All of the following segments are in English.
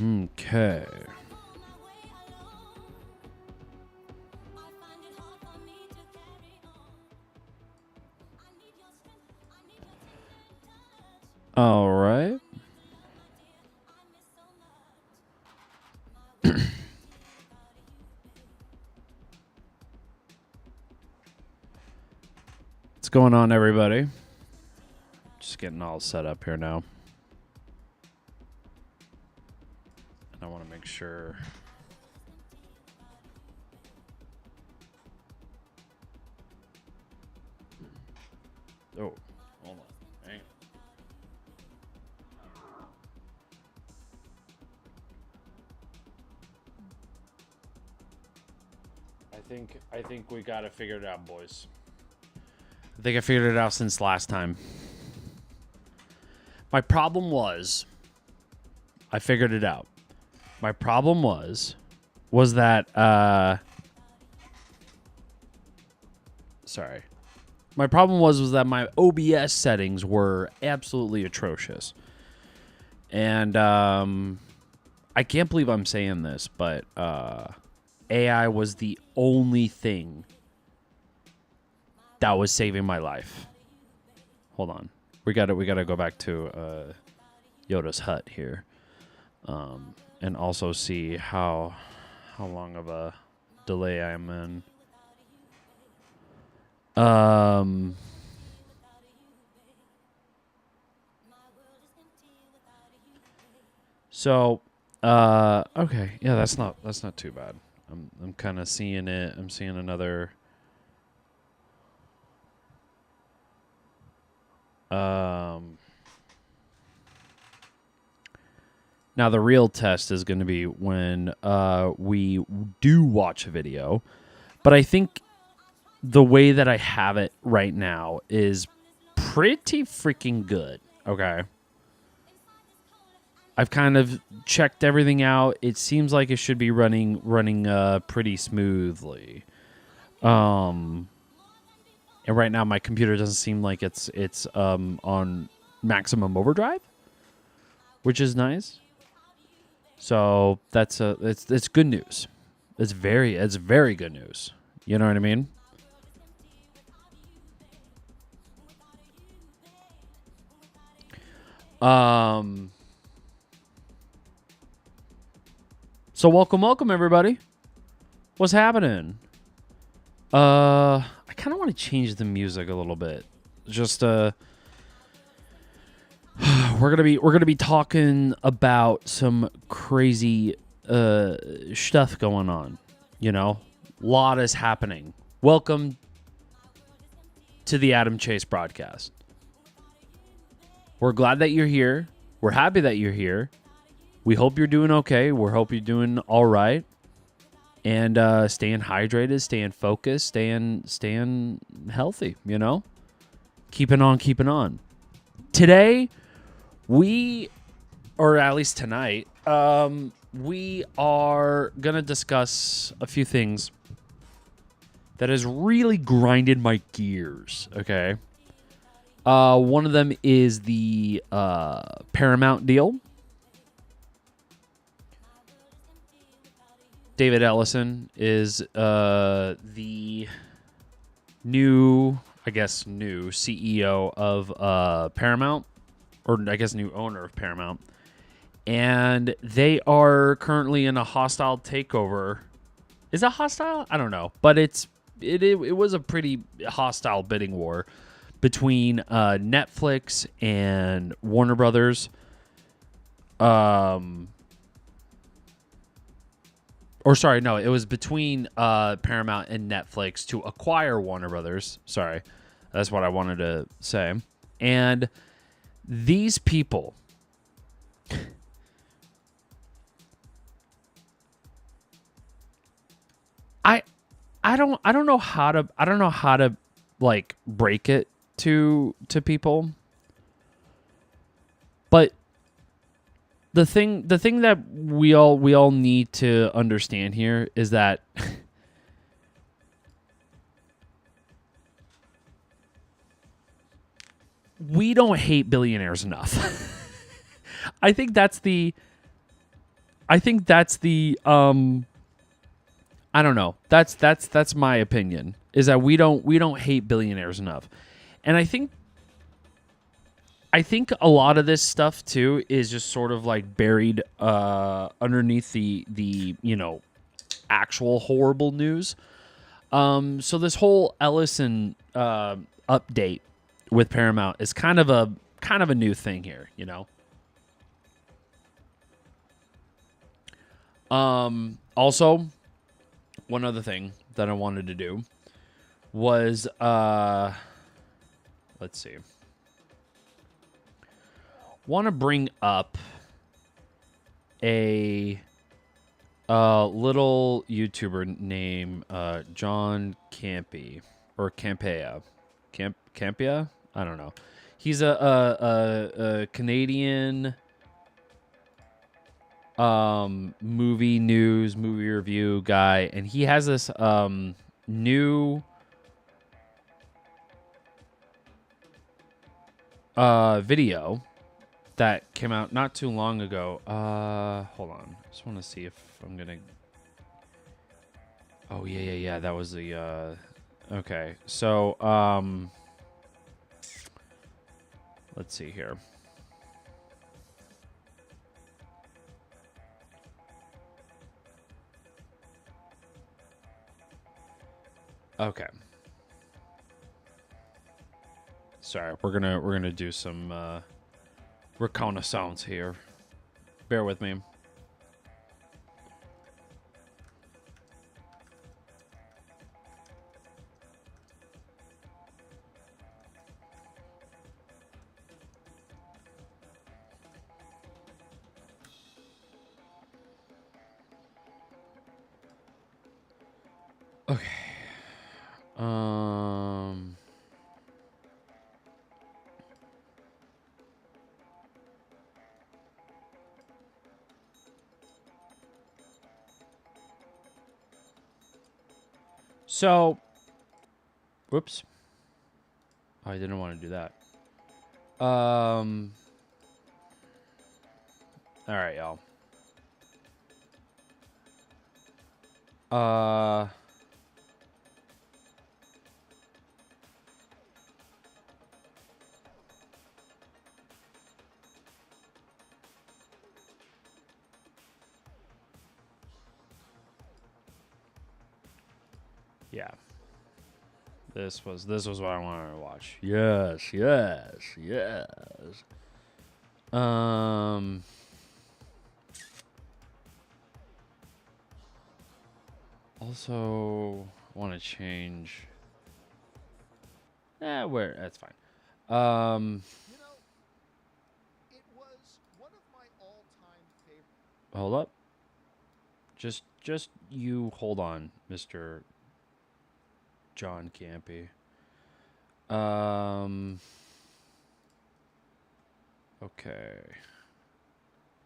Okay. All right. What's going on, everybody? Just getting all set up here now. And I want to make sure. Oh, hold on. Hang on. I think we got it figured out, boys. I think I figured it out since last time. My problem was, I figured it out. My problem was that, sorry. My problem was that my OBS settings were absolutely atrocious. And, I can't believe I'm saying this, but, AI was the only thing that was saving my life. Hold on. We gotta go back to Yoda's hut here, and also see how long of a delay I'm in. So, okay, yeah, that's not too bad. I'm kind of seeing it. I'm seeing another. Now the real test is going to be when we do watch a video, but I think the way that I have it right now is pretty freaking good. Okay. I've kind of checked everything out. It seems like it should be running pretty smoothly. And right now my computer doesn't seem like it's on maximum overdrive, which is nice. So it's good news. It's very good news. You know what I mean? So welcome everybody. What's happening? I kind of want to change the music a little bit. Just we're gonna be talking about some crazy stuff going on. You know, a lot is happening. Welcome to the Adam Chase broadcast. We're glad that you're here. We're happy that you're here. We hope you're doing okay. We hope you're doing all right. And staying hydrated, staying focused, staying healthy, you know? Keeping on. Today, or at least tonight, we are going to discuss a few things that has really grinded my gears, okay? One of them is the Paramount deal. David Ellison is the new CEO of Paramount, or I guess new owner of Paramount. And they are currently in a hostile takeover. Is it hostile? I don't know. But it was a pretty hostile bidding war between Netflix and Warner Brothers. Or sorry, no, it was between Paramount and Netflix to acquire Warner Brothers. Sorry, that's what I wanted to say. And these people, I don't know how to like break it to people, but the thing that we all need to understand here is that we don't hate billionaires enough. I think that's the I think that's the I don't know. That's my opinion. Is that we don't hate billionaires enough, and I think a lot of this stuff too is just sort of like buried underneath the actual horrible news. So this whole Ellison update with Paramount is kind of a new thing here, Also, one other thing that I wanted to do was let's see. Want to bring up a little YouTuber named John Campea or Campea. Campea? I don't know. He's a Canadian movie news, movie review guy, and he has this new video that came out not too long ago. Hold on. I just want to see if I'm gonna. Oh yeah. That was the. Okay, so let's see here. Okay. Sorry, we're gonna do some reconnaissance here. Bear with me. Okay. So, whoops. Oh, I didn't want to do that. All right, y'all. Yeah. This was what I wanted to watch. Yes. Also want to change. Where that's fine. It was one of my all-time favorites. Hold up. Just you hold on, Mr. John Campy. Okay.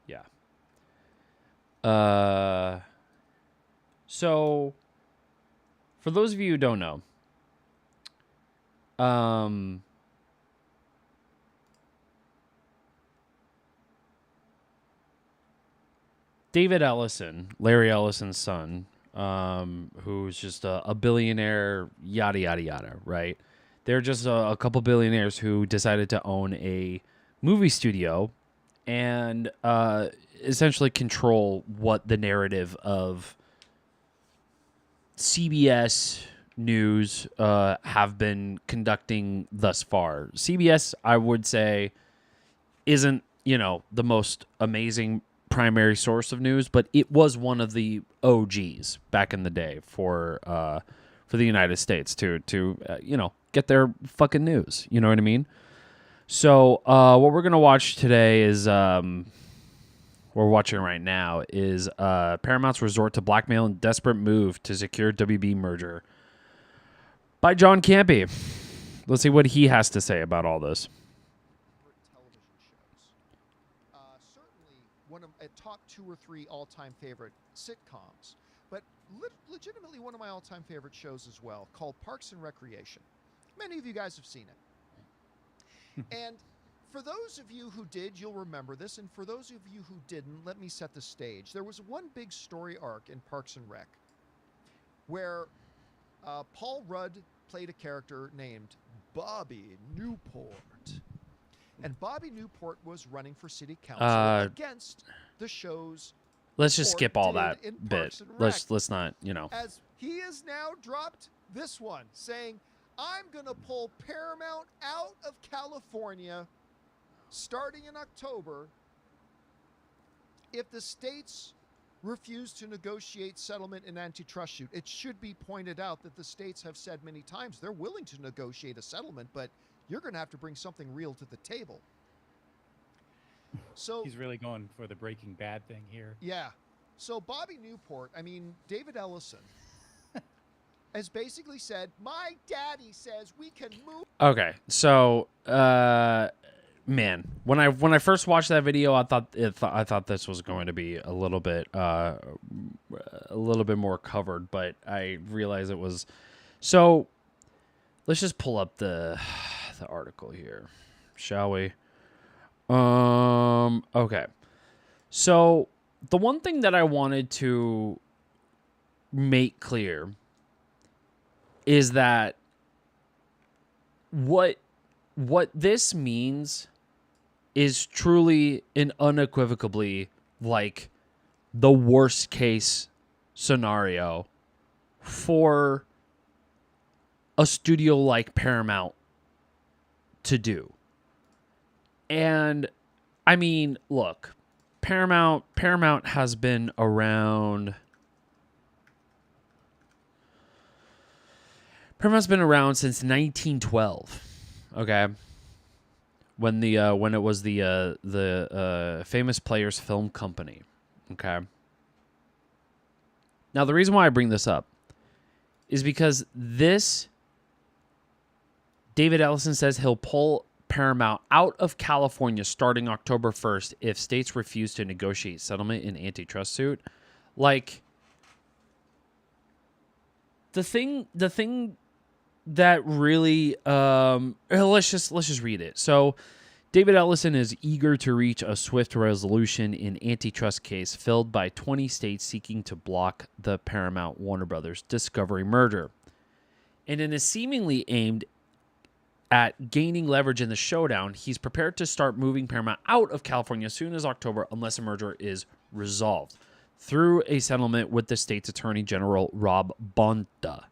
Yeah. So for those of you who don't know, David Ellison, Larry Ellison's son, who's just a billionaire, yada, yada, yada, right? They're just a couple billionaires who decided to own a movie studio and essentially control what the narrative of CBS News have been conducting thus far. CBS, I would say, isn't, the most amazing primary source of news, but it was one of the OGs back in the day for the United States to get their fucking news. You know what I mean? So what we're gonna watch today is we're watching right now is Paramount's resort to blackmail and desperate move to secure WB merger by John Campy. Let's see what he has to say about all this. Television shows. Certainly one of a top 2 or 3 all-time favorite sitcoms, but legitimately one of my all-time favorite shows as well, called Parks and Recreation. Many of you guys have seen it. And For those of you who did, you'll remember this, and for those of you who didn't, let me set the stage. There was one big story arc in Parks and Rec where Paul Rudd played a character named Bobby Newport. And Bobby Newport was running for city council against the show's. Let's just skip all that in bit. Parks and Rec. Let's not, you know. As he has now dropped this one, saying, I'm going to pull Paramount out of California starting in October if the states refuse to negotiate settlement and antitrust suit. It should be pointed out that the states have said many times they're willing to negotiate a settlement, but you're going to have to bring something real to the table. So he's really going for the Breaking Bad thing here. Yeah. So Bobby Newport, I mean, David Ellison has basically said, my daddy says we can move. Okay. So, man, when I first watched that video, I thought this was going to be a little bit more covered, but I realized it was. So, let's just pull up the article here, shall we? Okay. So, the one thing that I wanted to make clear is that what this means is truly and unequivocally like the worst case scenario for a studio like Paramount to do. And I mean, look, Paramount has been around. Paramount's been around since 1912. Okay, when it was the Famous Players Film Company. Okay. Now the reason why I bring this up is because David Ellison says he'll pull Paramount out of California starting October 1st if states refuse to negotiate settlement in antitrust suit. Like, the thing that really let's just read it. So David Ellison is eager to reach a swift resolution in antitrust case filled by 20 states seeking to block the Paramount Warner Brothers Discovery merger. And in a seemingly aimed at gaining leverage in the showdown, he's prepared to start moving Paramount out of California as soon as October unless a merger is resolved through a settlement with the state's Attorney General Rob Bonta.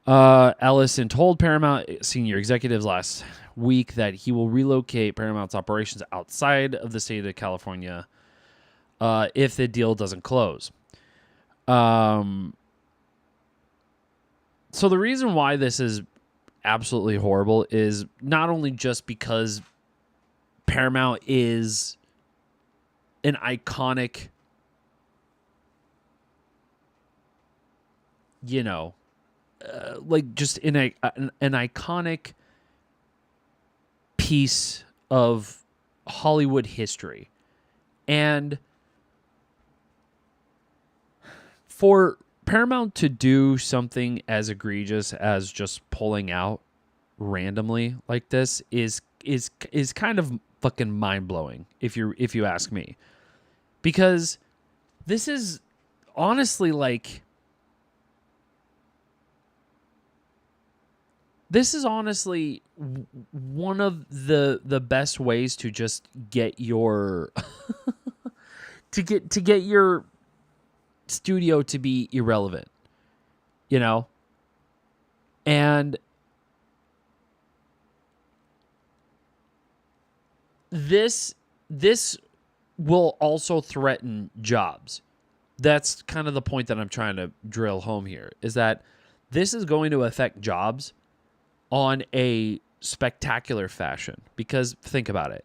Ellison told Paramount senior executives last week that he will relocate Paramount's operations outside of the state of California if the deal doesn't close. So the reason why this is absolutely horrible is not only just because Paramount is an iconic, like just an iconic piece of Hollywood history. And for Paramount to do something as egregious as just pulling out randomly like this is kind of fucking mind-blowing if you ask me. Because this is honestly like one of the best ways to just get your to get your studio to be irrelevant, and this will also threaten jobs. That's kind of the point that I'm trying to drill home here, is that this is going to affect jobs on a spectacular fashion. Because think about it.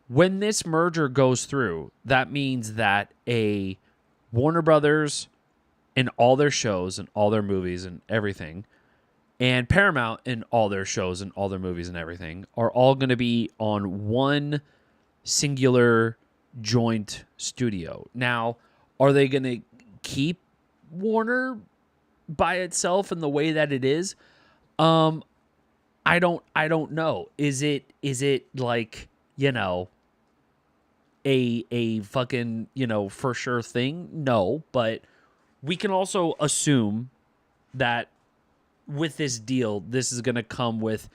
When this merger goes through, that means that a Warner Brothers and all their shows and all their movies and everything, and Paramount and all their shows and all their movies and everything are all going to be on one singular joint studio. Now, are they going to keep Warner by itself in the way that it is? I I don't know. Is it like, a fucking, for sure thing? No, but we can also assume that with this deal, this is going to come with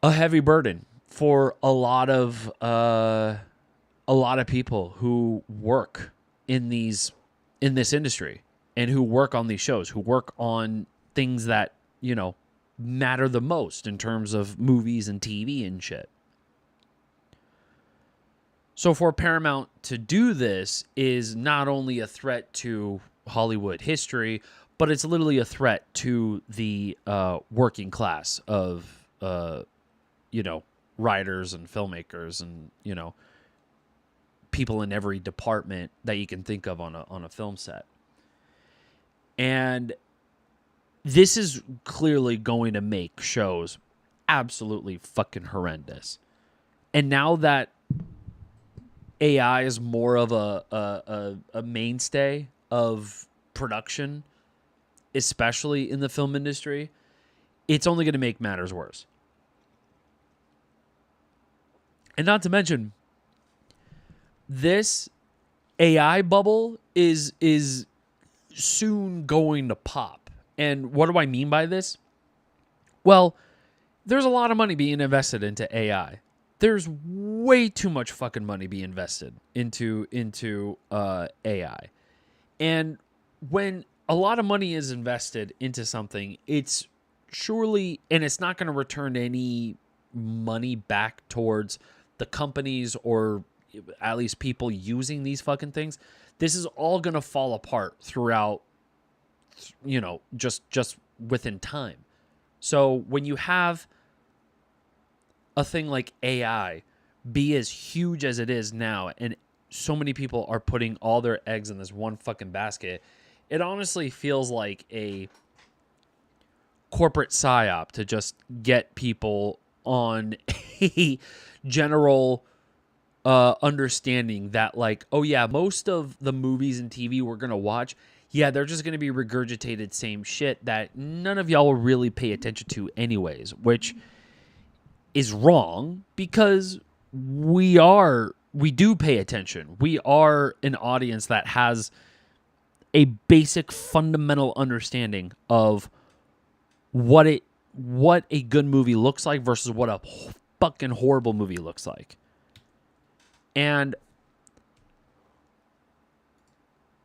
a heavy burden for a lot of people who work in this industry and who work on these shows, who work on things that, matter the most in terms of movies and TV and shit. So for Paramount to do this is not only a threat to Hollywood history, but it's literally a threat to the working class of, writers and filmmakers and, people in every department that you can think of on a film set. And this is clearly going to make shows absolutely fucking horrendous. And now that AI is more of a mainstay of production, especially in the film industry, it's only going to make matters worse. And not to mention, this AI bubble is soon going to pop. And what do I mean by this? Well, there's a lot of money being invested into AI. There's way too much fucking money being invested into AI. And when a lot of money is invested into something, it's surely, and it's not going to return any money back towards the companies or at least people using these fucking things. This is all going to fall apart throughout, just within time. So when you have a thing like AI be as huge as it is now, and so many people are putting all their eggs in this one fucking basket, it honestly feels like a corporate psyop to just get people on a general understanding that, like, oh yeah, most of the movies and TV we're gonna watch, yeah, they're just gonna be regurgitated same shit that none of y'all will really pay attention to anyways, which is wrong because we do pay attention. We are an audience that has a basic fundamental understanding of what a good movie looks like versus what a fucking horrible movie looks like. And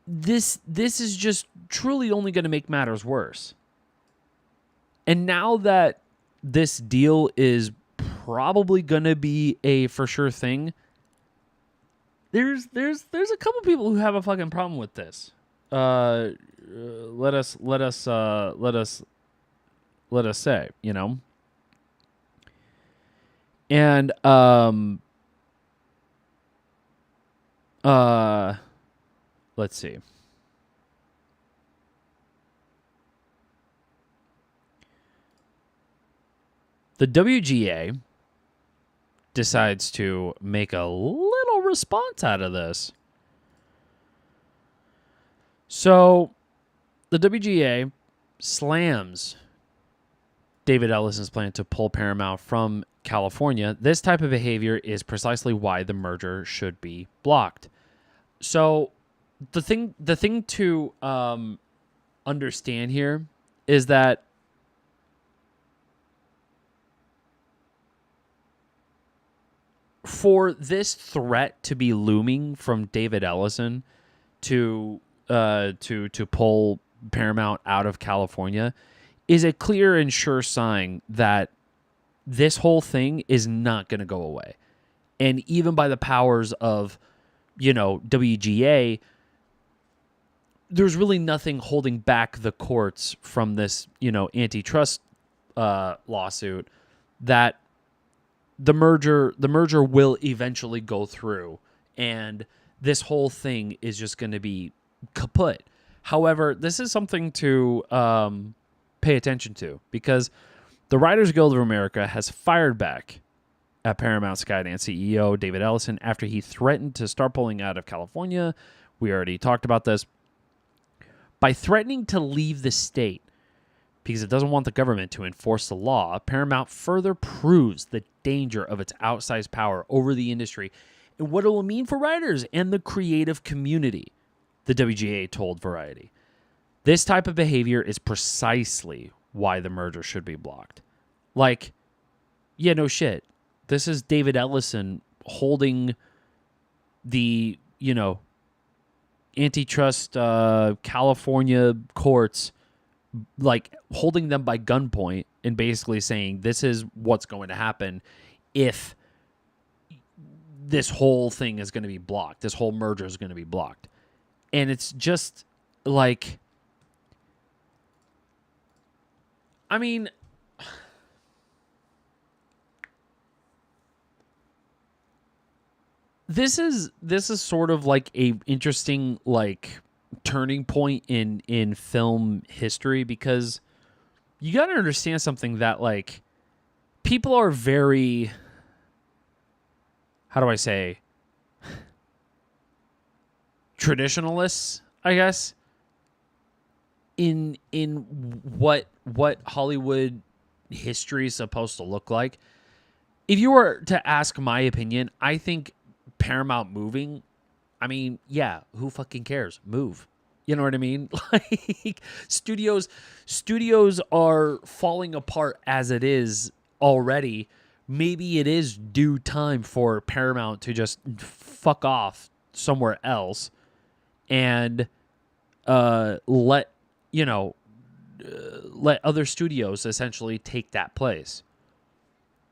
this is just truly only going to make matters worse. And now that this deal is probably going to be a for sure thing, there's a couple people who have a fucking problem with this. Let us say, and let's see. The WGA decides to make a little response out of this. So, the WGA slams David Ellison's plan to pull Paramount from California. This type of behavior is precisely why the merger should be blocked. So, the thing to understand here is that for this threat to be looming from David Ellison to pull Paramount out of California is a clear and sure sign that this whole thing is not going to go away. And even by the powers of, WGA, there's really nothing holding back the courts from this, antitrust lawsuit, that the merger will eventually go through, and this whole thing is just going to be kaput. However, this is something to pay attention to, because the Writers Guild of America has fired back at Paramount Skydance CEO David Ellison after he threatened to start pulling out of California. We already talked about this. By threatening to leave the state, because it doesn't want the government to enforce the law, Paramount further proves the danger of its outsized power over the industry and what it will mean for writers and the creative community, the WGA told Variety. This type of behavior is precisely why the merger should be blocked. Like, yeah, no shit. This is David Ellison holding the, antitrust California courts, like holding them by gunpoint and basically saying this is what's going to happen if this whole thing is going to be blocked. This whole merger is going to be blocked. And it's just like, I mean, this is sort of like a interesting like turning point in film history, because you got to understand something, that like people are very, how do I say, traditionalists, I guess, in what Hollywood history is supposed to look like. If you were to ask my opinion, I think Paramount moving, I mean, yeah, who fucking cares? Move. You know what I mean? Like studios are falling apart as it is already. Maybe it is due time for Paramount to just fuck off somewhere else and let other studios essentially take that place.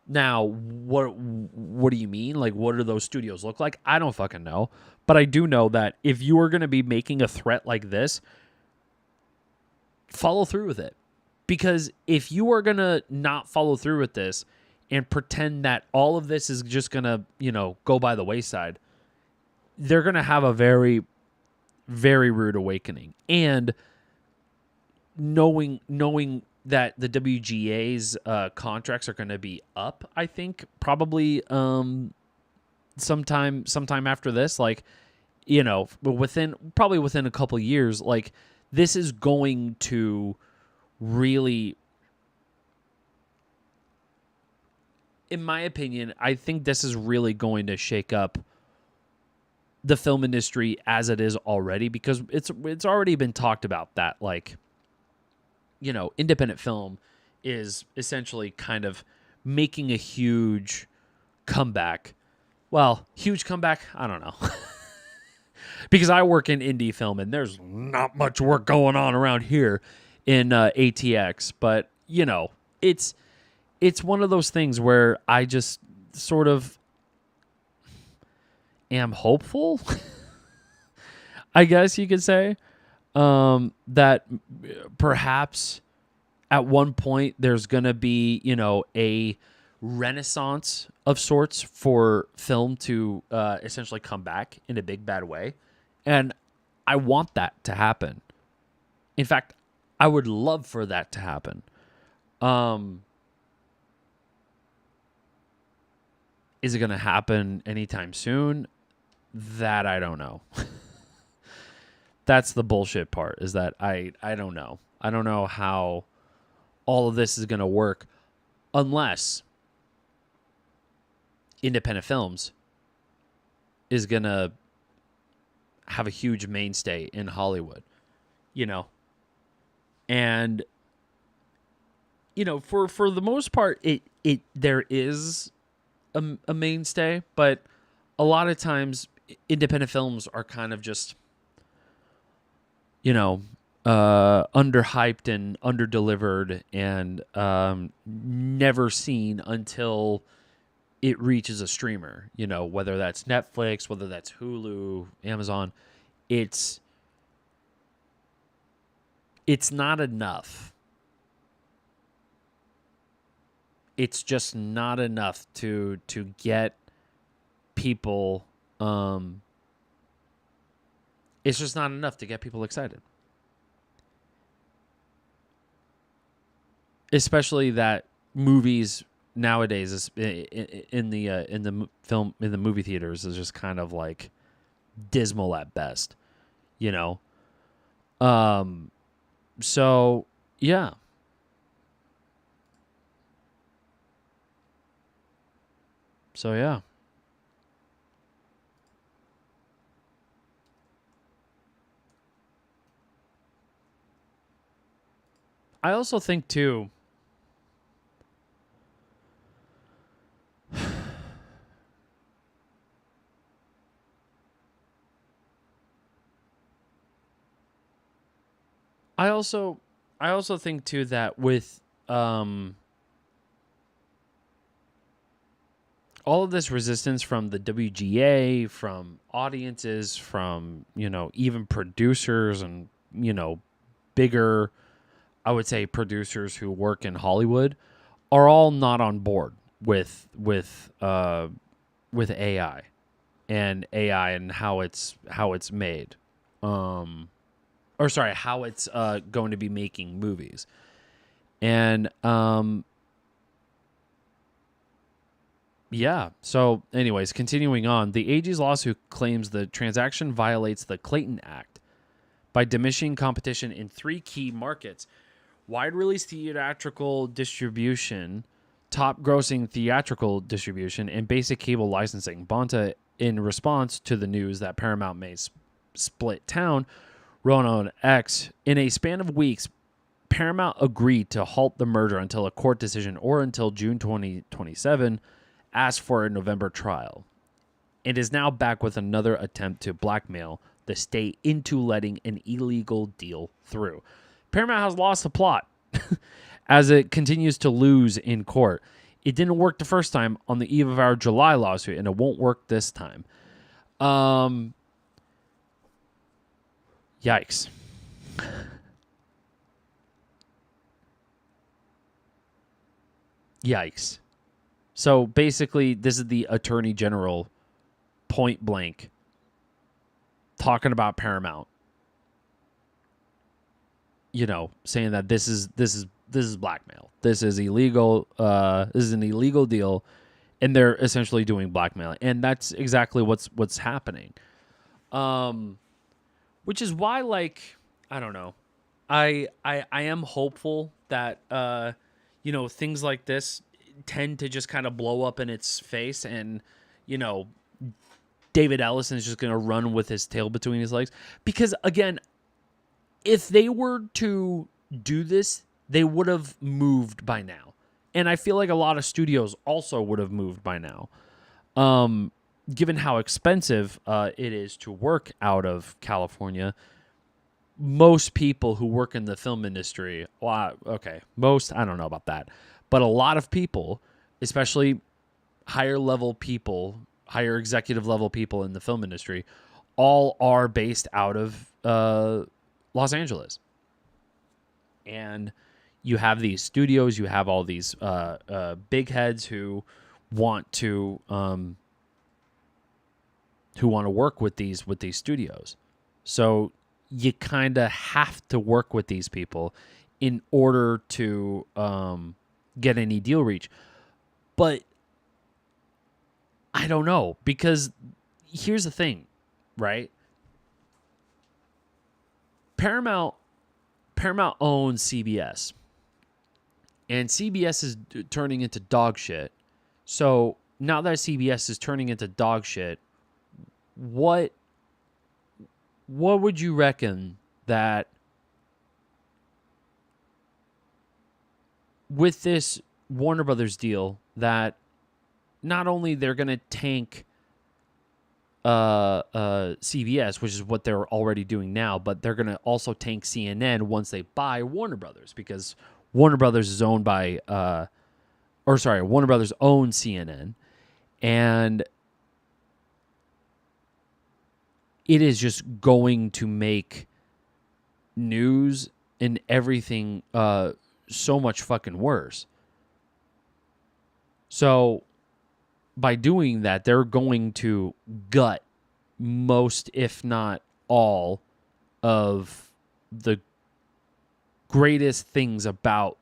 Now, what do you mean? Like, what do those studios look like? I don't fucking know. But I do know that if you are going to be making a threat like this, follow through with it. Because if you are going to not follow through with this and pretend that all of this is just going to, go by the wayside, they're going to have a very, very rude awakening. And knowing that the WGA's contracts are going to be up, I think, probably sometime after this, like, within a couple years, like, this is going to really, in my opinion, I think this is really going to shake up the film industry as it is already, because it's already been talked about that, like, independent film is essentially kind of making a huge comeback. Well, huge comeback, I don't know. Because I work in indie film and there's not much work going on around here in ATX. But, it's one of those things where I just sort of am hopeful, I guess you could say. That perhaps at one point there's going to be, a renaissance of sorts for film to essentially come back in a big bad way. And I want that to happen. In fact, I would love for that to happen. Is it going to happen anytime soon? That I don't know. That's the bullshit part, is that I don't know. I don't know how all of this is going to work unless independent films is going to have a huge mainstay in Hollywood, And, for the most part, it there is a mainstay, but a lot of times independent films are kind of just, underhyped and underdelivered and never seen until it reaches a streamer, whether that's Netflix, whether that's Hulu, Amazon. It's not enough. It's just not enough to get people. It's just not enough to get people excited. Especially that movies nowadays is in the movie theaters is just kind of like dismal at best, So yeah, So yeah. I also think too. I also think too that with all of this resistance from the WGA, from audiences, from, even producers and, bigger, I would say, producers who work in Hollywood are all not on board with AI and how it's made. Or sorry, how it's going to be making movies. And yeah. So, anyways, continuing on, the AG's lawsuit claims the transaction violates the Clayton Act by diminishing competition in 3 key markets: wide release theatrical distribution, top grossing theatrical distribution, and basic cable licensing. Bonta, in response to the news that Paramount may split town, wrote on X, in a span of weeks, Paramount agreed to halt the merger until a court decision or until June 2027, asked for a November trial. It is now back with another attempt to blackmail the state into letting an illegal deal through. Paramount has lost the plot as it continues to lose in court. It didn't work the first time on the eve of our July lawsuit, and it won't work this time. Yikes. Yikes. So basically, this is the Attorney General point blank talking about Paramount. Saying that this is blackmail. This is illegal. This is an illegal deal, and they're essentially doing blackmail, and that's exactly what's happening. Which is why, I don't know, I am hopeful that things like this tend to just kind of blow up in its face, and David Ellison is just going to run with his tail between his legs. Because again, if they were to do this, they would have moved by now. And I feel like a lot of studios also would have moved by now. Given how expensive it is to work out of California, most people who work in the film industry, I don't know about that, but a lot of people, especially higher executive level people in the film industry, all are based out of Los Angeles. And you have these studios, you have all these big heads who want to work with these studios. So you kind of have to work with these people in order to get any deal reach. But I don't know, because here's the thing, right? Paramount owns CBS, and CBS is turning into dog shit. So now that CBS is turning into dog shit, what would you reckon that with this Warner Brothers deal, that not only they're going to tank CBS, which is what they're already doing now, but they're going to also tank CNN once they buy Warner Brothers, because Warner Brothers is owned by Warner Brothers owns CNN, and it is just going to make news and everything so much fucking worse. So by doing that, they're going to gut most, if not all, of the greatest things about,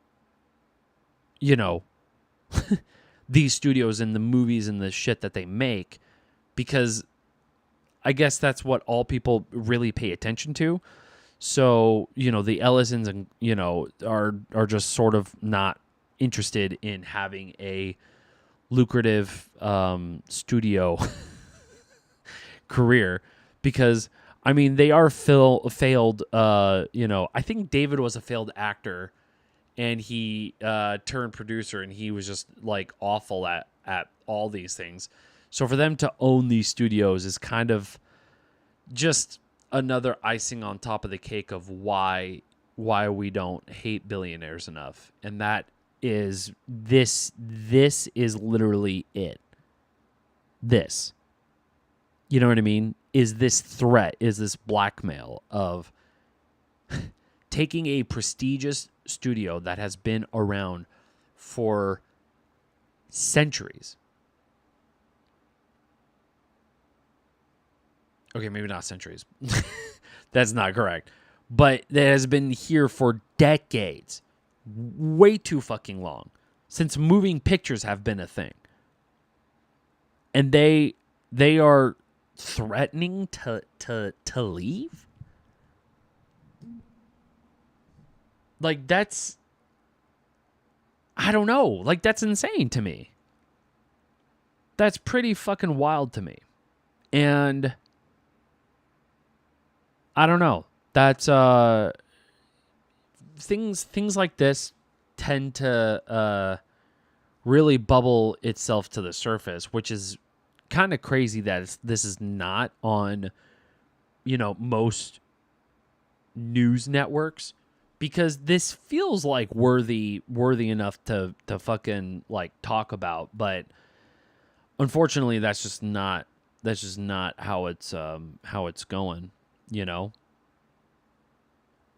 these studios and the movies and the shit that they make, because I guess that's what all people really pay attention to. So, the Ellisons and, are just sort of not interested in having a lucrative studio career, because I mean they are failed. I think David was a failed actor, and he turned producer, and he was just like awful at all these things. So for them to own these studios is kind of just another icing on top of the cake of why we don't hate billionaires enough. And that is this is literally it. This, you know what I mean, is this threat, is this blackmail of taking a prestigious studio that has been around for centuries. Okay, maybe not centuries. That's not correct. But that has been here for decades. Way too fucking long. Since moving pictures have been a thing. And they are threatening to leave? Like, that's... I don't know. Like, that's insane to me. That's pretty fucking wild to me. And... I don't know. That's things like this tend to really bubble itself to the surface, which is kind of crazy that this is not on, most news networks, because this feels like worthy enough to fucking like talk about, but unfortunately that's just not how it's going.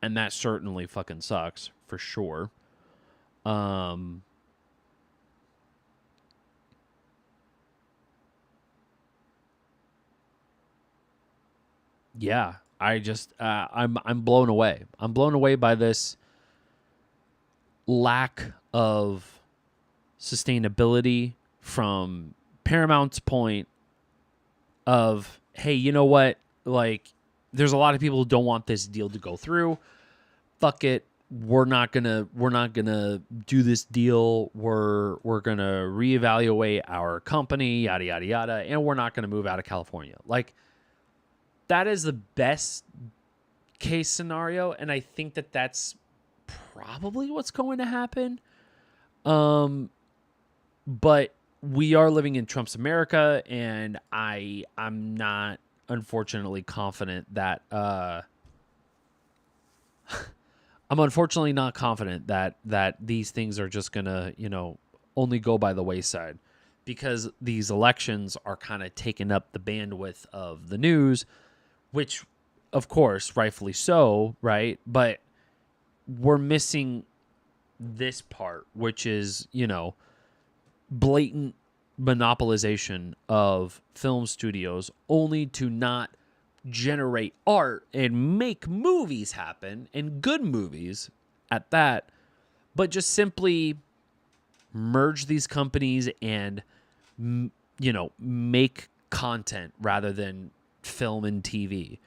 And that certainly fucking sucks, for sure. Yeah, I just, I'm blown away. I'm blown away by this lack of sustainability from Paramount's point of, hey, you know what? Like, there's a lot of people who don't want this deal to go through. Fuck it. We're not gonna do this deal. We're gonna reevaluate our company, yada yada yada, and we're not gonna move out of California. Like, that is the best case scenario, and I think that that's probably what's going to happen. But we are living in Trump's America, and I'm not, unfortunately, confident that I'm unfortunately not confident that these things are just gonna, only go by the wayside, because these elections are kind of taking up the bandwidth of the news, which, of course, rightfully so, right? But we're missing this part, which is, blatant monopolization of film studios, only to not generate art and make movies happen, and good movies at that, but just simply merge these companies and, make content rather than film and TV,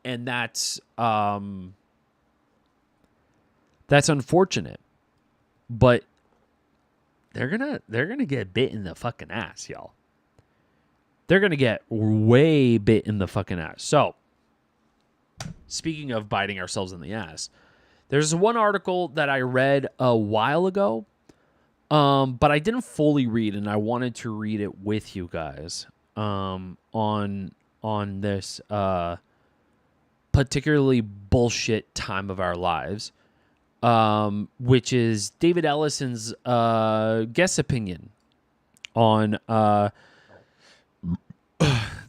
and that's unfortunate, but they're gonna get bit in the fucking ass, y'all. They're going to get way bit in the fucking ass. So, speaking of biting ourselves in the ass, there's one article that I read a while ago, but I didn't fully read, and I wanted to read it with you guys on this particularly bullshit time of our lives, which is David Ellison's guest opinion on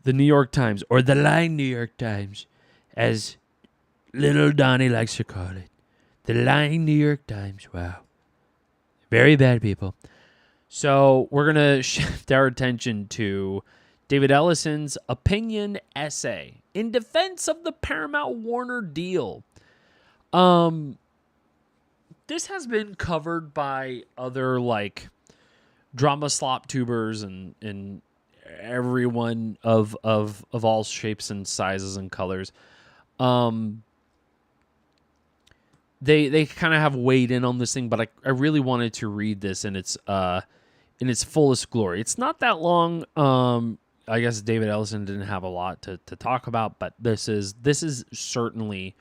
the New York Times, or the lying New York Times, as little Donnie likes to call it. The lying New York Times. Wow. Very bad people. So we're going to shift our attention to David Ellison's opinion essay in defense of the Paramount Warner deal. This has been covered by other, like, drama slop tubers and everyone of all shapes and sizes and colors. They kind of have weighed in on this thing, but I really wanted to read this in its in its fullest glory. It's not that long. I guess David Ellison didn't have a lot to talk about, but this is certainly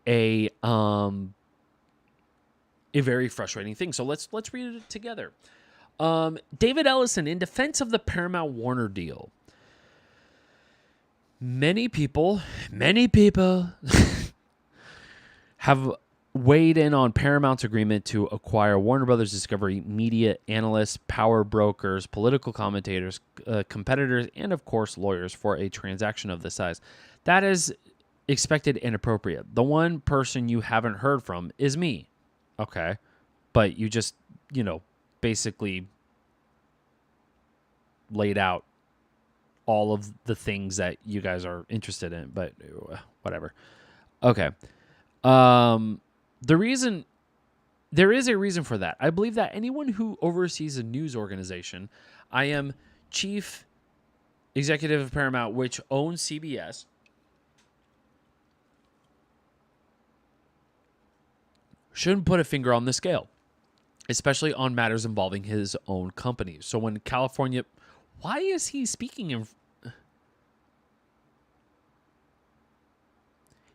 a very frustrating thing. So let's read it together. David Ellison, in defense of the Paramount Warner deal. Many people have weighed in on Paramount's agreement to acquire Warner Brothers Discovery media analysts, power brokers, political commentators, competitors, and of course lawyers for a transaction of this size. That is expected and appropriate. The one person you haven't heard from is me. Okay. But you just, basically laid out all of the things that you guys are interested in, but whatever. Okay. There is a reason for that. I believe that anyone who oversees a news organization, I am chief executive of Paramount, which owns CBS, shouldn't put a finger on the scale, especially on matters involving his own company. So when California, why is he speaking in?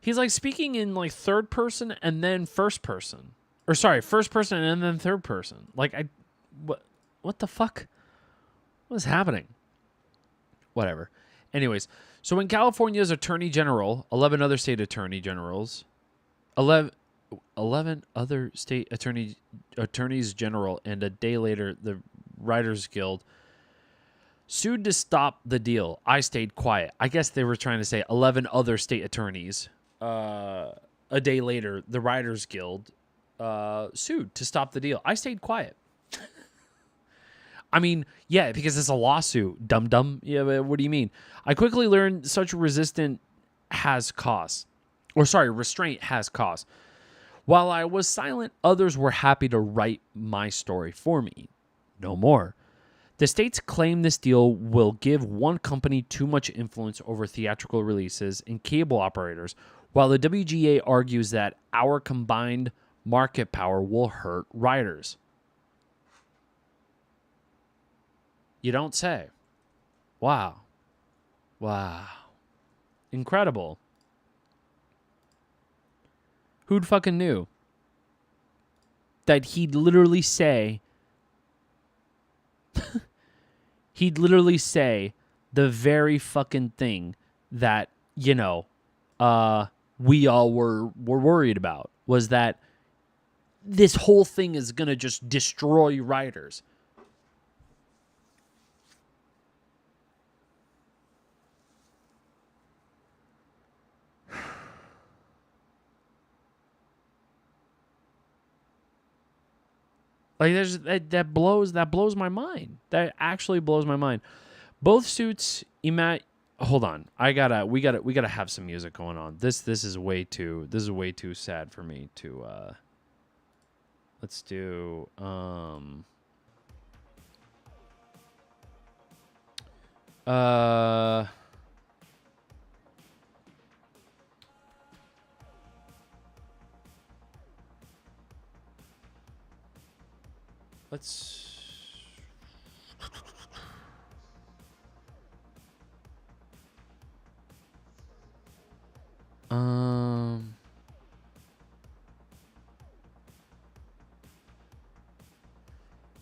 He's like speaking in like third person and then first person, or sorry, first person and then third person. Like what the fuck? What is happening? Whatever. Anyways, so when California's attorney general, 11 other state attorney generals, 11 other state attorneys general, and a day later, the Writers Guild sued to stop the deal, I stayed quiet. I guess they were trying to say 11 other state attorneys. A day later, the Writers Guild sued to stop the deal. I stayed quiet. I mean, yeah, because it's a lawsuit, dum-dum. Yeah, but what do you mean? I quickly learned such restraint has costs. Restraint has costs. While I was silent, others were happy to write my story for me. No more. The states claim this deal will give one company too much influence over theatrical releases and cable operators, while the WGA argues that our combined market power will hurt writers. You don't say. Wow. Incredible. Who'd fucking knew that he'd literally say the very fucking thing that, we all were worried about, was that this whole thing is going to just destroy writers. Like that blows my mind. That actually blows my mind. Both suits, hold on. We gotta have some music going on. This is way too sad for me to let's do let's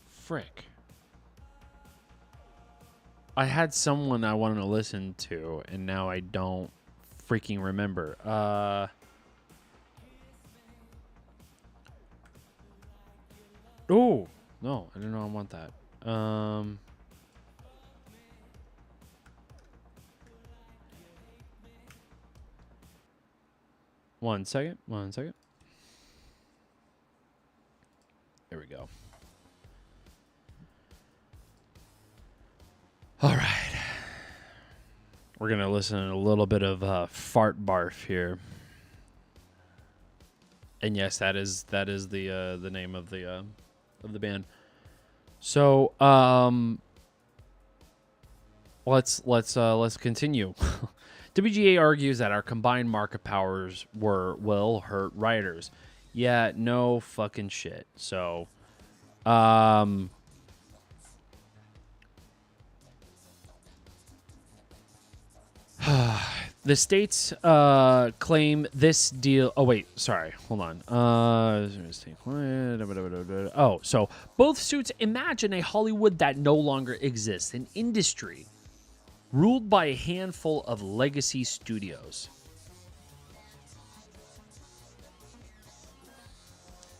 frick. I had someone I wanted to listen to, and now I don't freaking remember. Oh, no, I don't know I want that. 1 second. There we go. All right. We're going to listen to a little bit of fart barf here. And yes, that is the name of the band. So, let's continue. WGA argues that our combined market powers will hurt writers. Yeah, no fucking shit. So, the states claim this deal. Oh wait, sorry, hold on. Oh, so both suits imagine a Hollywood that no longer exists, an industry ruled by a handful of legacy studios.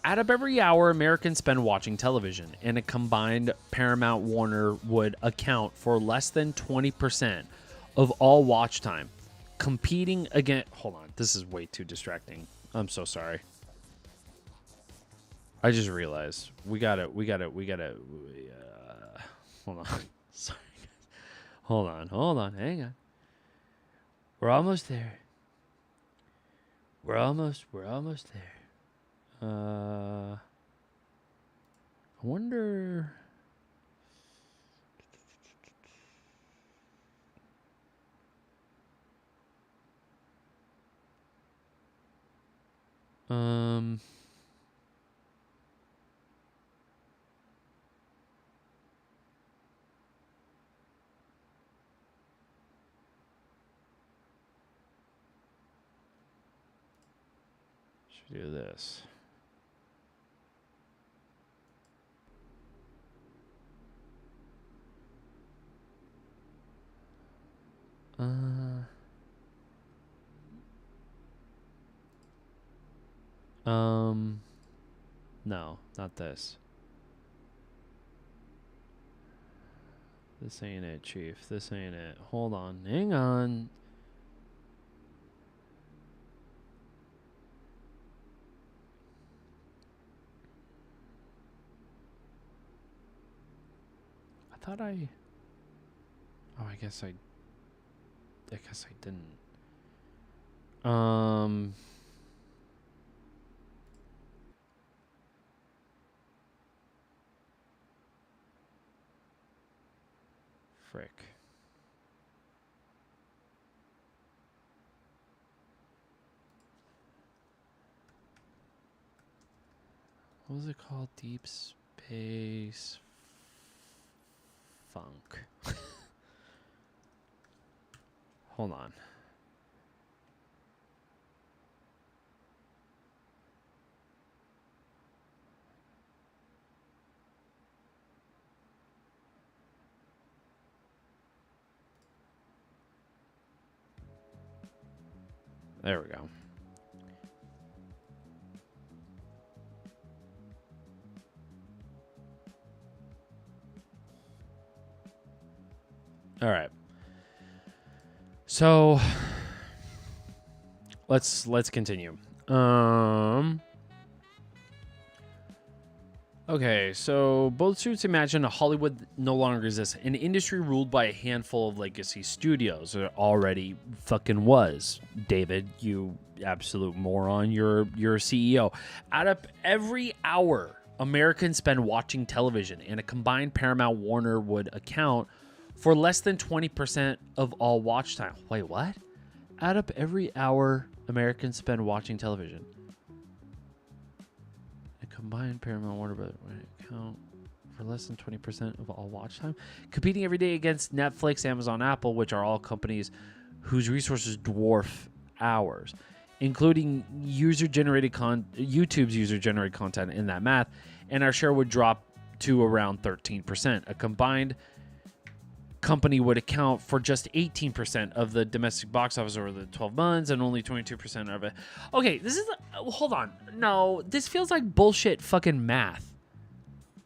Out of every hour Americans spend watching television, and a combined Paramount Warner would account for less than 20% of all watch time, competing against. Hold on, this is way too distracting. I'm so sorry. I just realized we gotta. Hold on. Sorry, guys. Hold on. Hang on. We're almost there. We're almost there. I wonder. Should do this. No, not this. This ain't it, Chief. This ain't it. Hold on. Hang on. I thought I... Oh, I guess I didn't. Frick. What was it called? Deep Space Funk. Hold on. There we go. All right. So let's continue. Okay, so both suits imagine a Hollywood no longer exists, an industry ruled by a handful of legacy studios. It already fucking was. David, you absolute moron. You're a CEO. Out of every hour Americans spend watching television, and a combined Paramount Warner would account for less than 20% of all watch time. Wait, what? Out of every hour Americans spend watching television, a combined Paramount Warner would account for less than 20% of all watch time, competing every day against Netflix, Amazon, Apple, which are all companies whose resources dwarf ours, including YouTube's user-generated content in that math, and our share would drop to around 13%. A combined company would account for just 18% of the domestic box office over the 12 months and only 22% of it. Okay, this is... hold on. No, this feels like bullshit fucking math.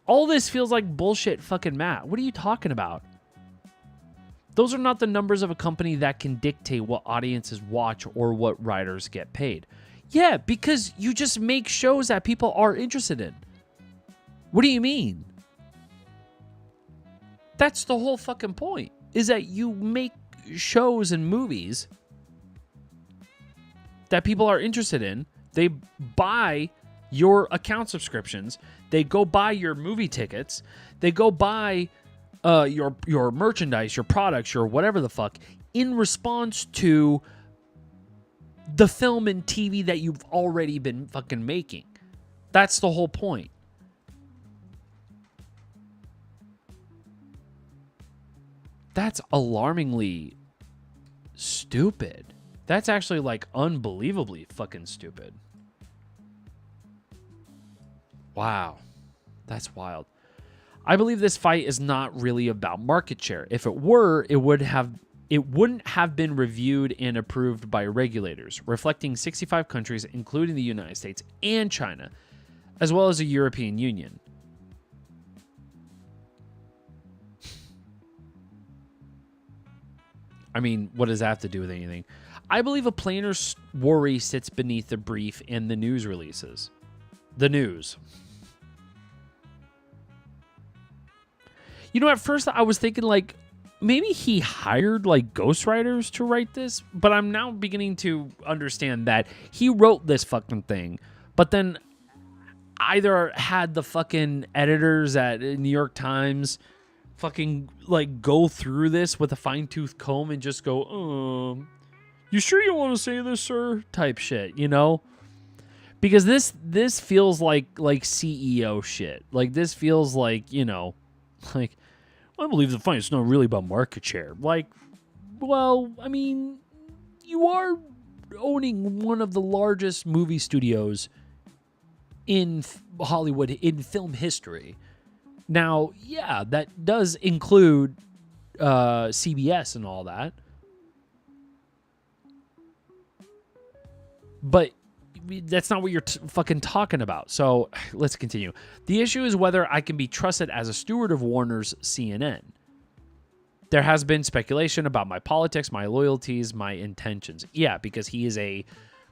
All this feels like bullshit fucking math. What are you talking about? Those are not the numbers of a company that can dictate what audiences watch or what writers get paid. Yeah, because you just make shows that people are interested in. What do you mean? That's the whole fucking point, is that you make shows and movies that people are interested in. They buy your account subscriptions. They go buy your movie tickets. They go buy your merchandise, your products, your whatever the fuck, in response to the film and TV that you've already been fucking making. That's the whole point. That's alarmingly stupid. That's actually like unbelievably fucking stupid. Wow. That's wild. I believe this fight is not really about market share. If it were, it wouldn't have been reviewed and approved by regulators, reflecting 65 countries, including the United States and China, as well as the European Union. I mean, what does that have to do with anything? I believe a plainer worry sits beneath the brief and the news releases. The news. You know, at first I was thinking like maybe he hired like ghostwriters to write this, but I'm now beginning to understand that he wrote this fucking thing, but then either had the fucking editors at New York Times fucking like go through this with a fine-tooth comb and just go, you sure you want to say this, sir? Type shit, you know? Because this feels like CEO shit. Like this feels like, you know, like I believe the fight's not really about market share. Like, well, I mean, you are owning one of the largest movie studios in Hollywood, in film history. Now, yeah, that does include CBS and all that. But that's not what you're fucking talking about. So let's continue. The issue is whether I can be trusted as a steward of Warner's CNN. There has been speculation about my politics, my loyalties, my intentions. Yeah, because he is a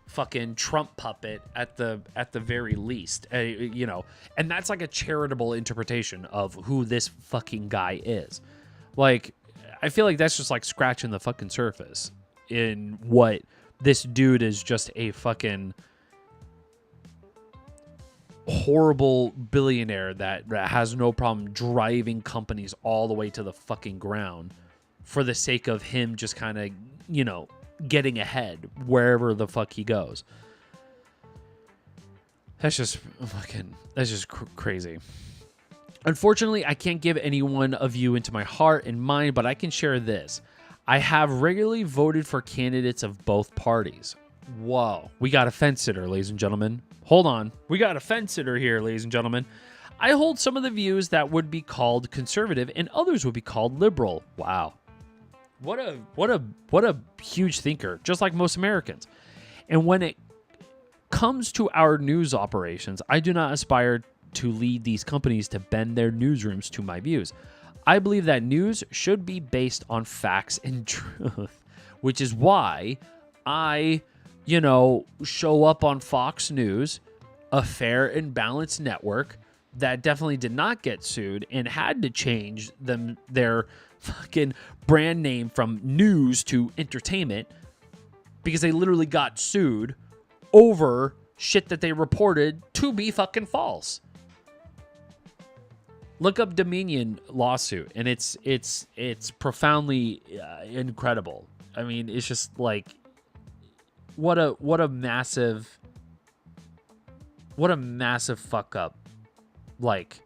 fucking Trump puppet at the very least, you know, and that's like a charitable interpretation of who this fucking guy is. Like, I feel like that's just like scratching the fucking surface in what this dude is. Just a fucking horrible billionaire that has no problem driving companies all the way to the fucking ground for the sake of him just kind of, you know, getting ahead wherever the fuck he goes. That's just crazy. Unfortunately, I can't give any one of you into my heart and mind, but I can share this. I have regularly voted for candidates of both parties. Whoa. We got a fence sitter, ladies and gentlemen. Hold on. We got a fence sitter here, ladies and gentlemen. I hold some of the views that would be called conservative and others would be called liberal. Wow. What a huge thinker, just like most Americans. And when it comes to our news operations, I do not aspire to lead these companies to bend their newsrooms to my views. I believe that news should be based on facts and truth, which is why I, you know, show up on Fox News, a fair and balanced network that definitely did not get sued and had to change their fucking brand name from news to entertainment because they literally got sued over shit that they reported to be fucking false. Look up Dominion lawsuit, and it's profoundly incredible. I mean, it's just like what a massive fuck up like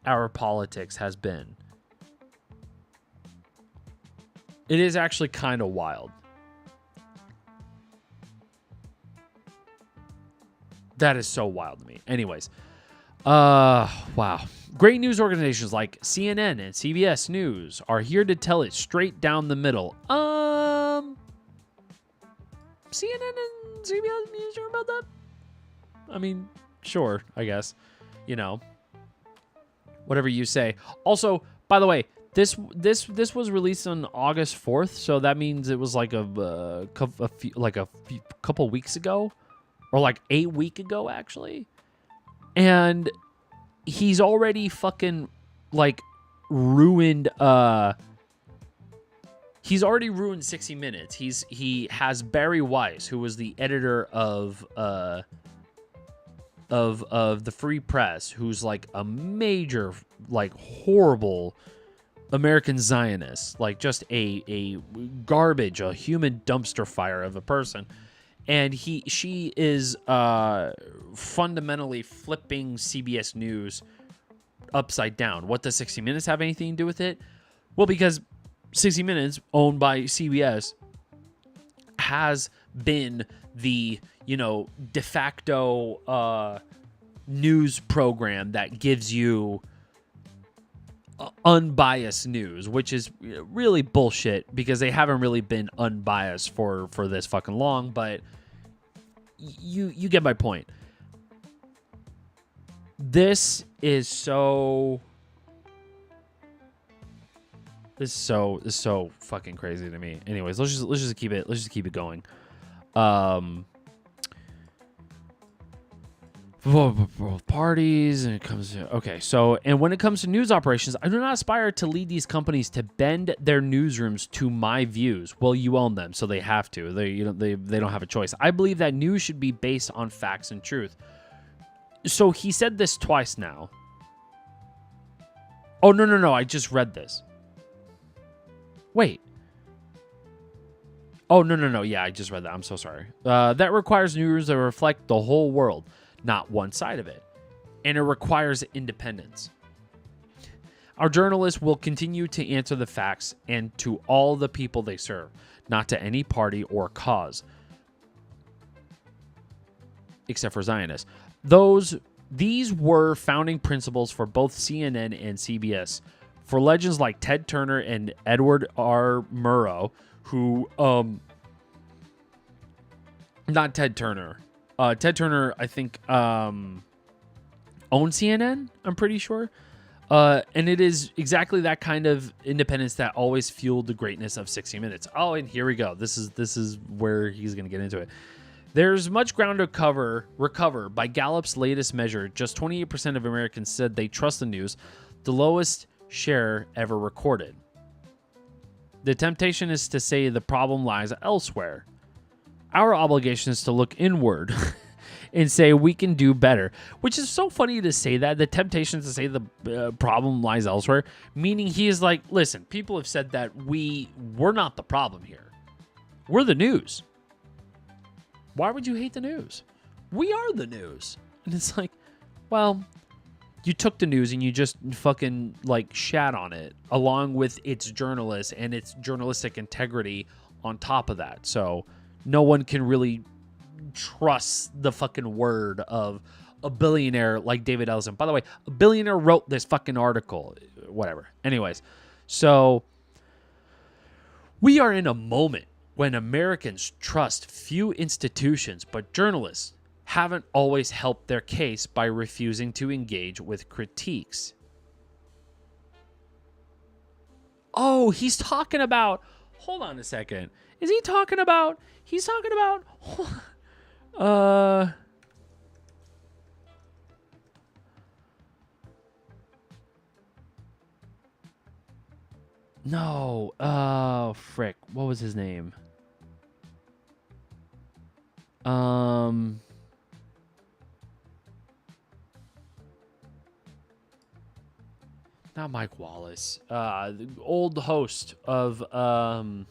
our politics has been. It is actually kind of wild. That is so wild to me. Anyways, wow. Great news organizations like CNN and CBS News are here to tell it straight down the middle. CNN and CBS News, sure about that? I mean, sure, I guess. You know, whatever you say. Also, by the way, this was released on August 4th, so that means it was like a couple weeks ago, or like 8 weeks ago, actually. And he's already fucking like ruined. He's already ruined 60 Minutes. He has Barry Weiss, who was the editor of the Free Press, who's like a major, like horrible American Zionist, like just a garbage, a human dumpster fire of a person. and she is fundamentally flipping CBS News upside down. What does 60 Minutes have anything to do with it? Well, because 60 Minutes, owned by CBS, has been the, de facto news program that gives you unbiased news, which is really bullshit because they haven't really been unbiased for this fucking long, but you get my point. This is so fucking crazy to me. Anyways, let's just keep it going. Both parties, and it comes to and when it comes to news operations, I do not aspire to lead these companies to bend their newsrooms to my views. Well, you own them, so they have to. They don't have a choice. I believe that news should be based on facts and truth. So he said this twice now. Oh, no, I just read this. Wait. Oh, no. Yeah, I just read that. I'm so sorry. That requires news that reflect the whole world, not one side of it. And it requires independence. Our journalists will continue to answer the facts and to all the people they serve, not to any party or cause, except for Zionists. These were founding principles for both CNN and CBS. For legends like Ted Turner and Edward R. Murrow, who, not Ted Turner. Ted Turner, I think, owned CNN, I'm pretty sure. And it is exactly that kind of independence that always fueled the greatness of 60 Minutes. Oh, and here we go. This is where he's going to get into it. There's much ground to recover. By Gallup's latest measure, just 28% of Americans said they trust the news, the lowest share ever recorded. The temptation is to say the problem lies elsewhere. Our obligation is to look inward and say we can do better, which is so funny to say that. The temptation is to say the problem lies elsewhere, meaning he is like, listen, people have said that we're not the problem here. We're the news. Why would you hate the news? We are the news. And it's like, well, you took the news and you just fucking like shat on it along with its journalists and its journalistic integrity on top of that. So no one can really trust the fucking word of a billionaire like David Ellison. By the way, a billionaire wrote this fucking article. Whatever. Anyways, so we are in a moment when Americans trust few institutions, but journalists haven't always helped their case by refusing to engage with critiques. Oh, he's talking about... Hold on a second. Is he talking about... He's talking about... No. Frick. What was his name? Not Mike Wallace. The old host of the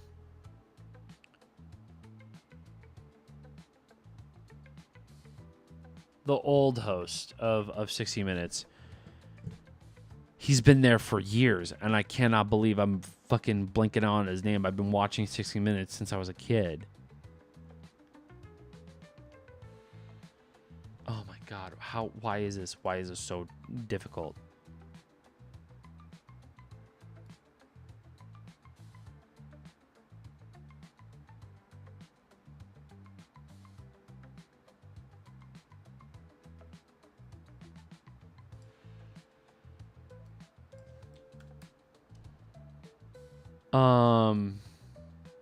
old host of 60 Minutes. He's been there for years, and I cannot believe I'm fucking blinking on his name. I've been watching 60 Minutes since I was a kid. Oh my God. Why is this so difficult?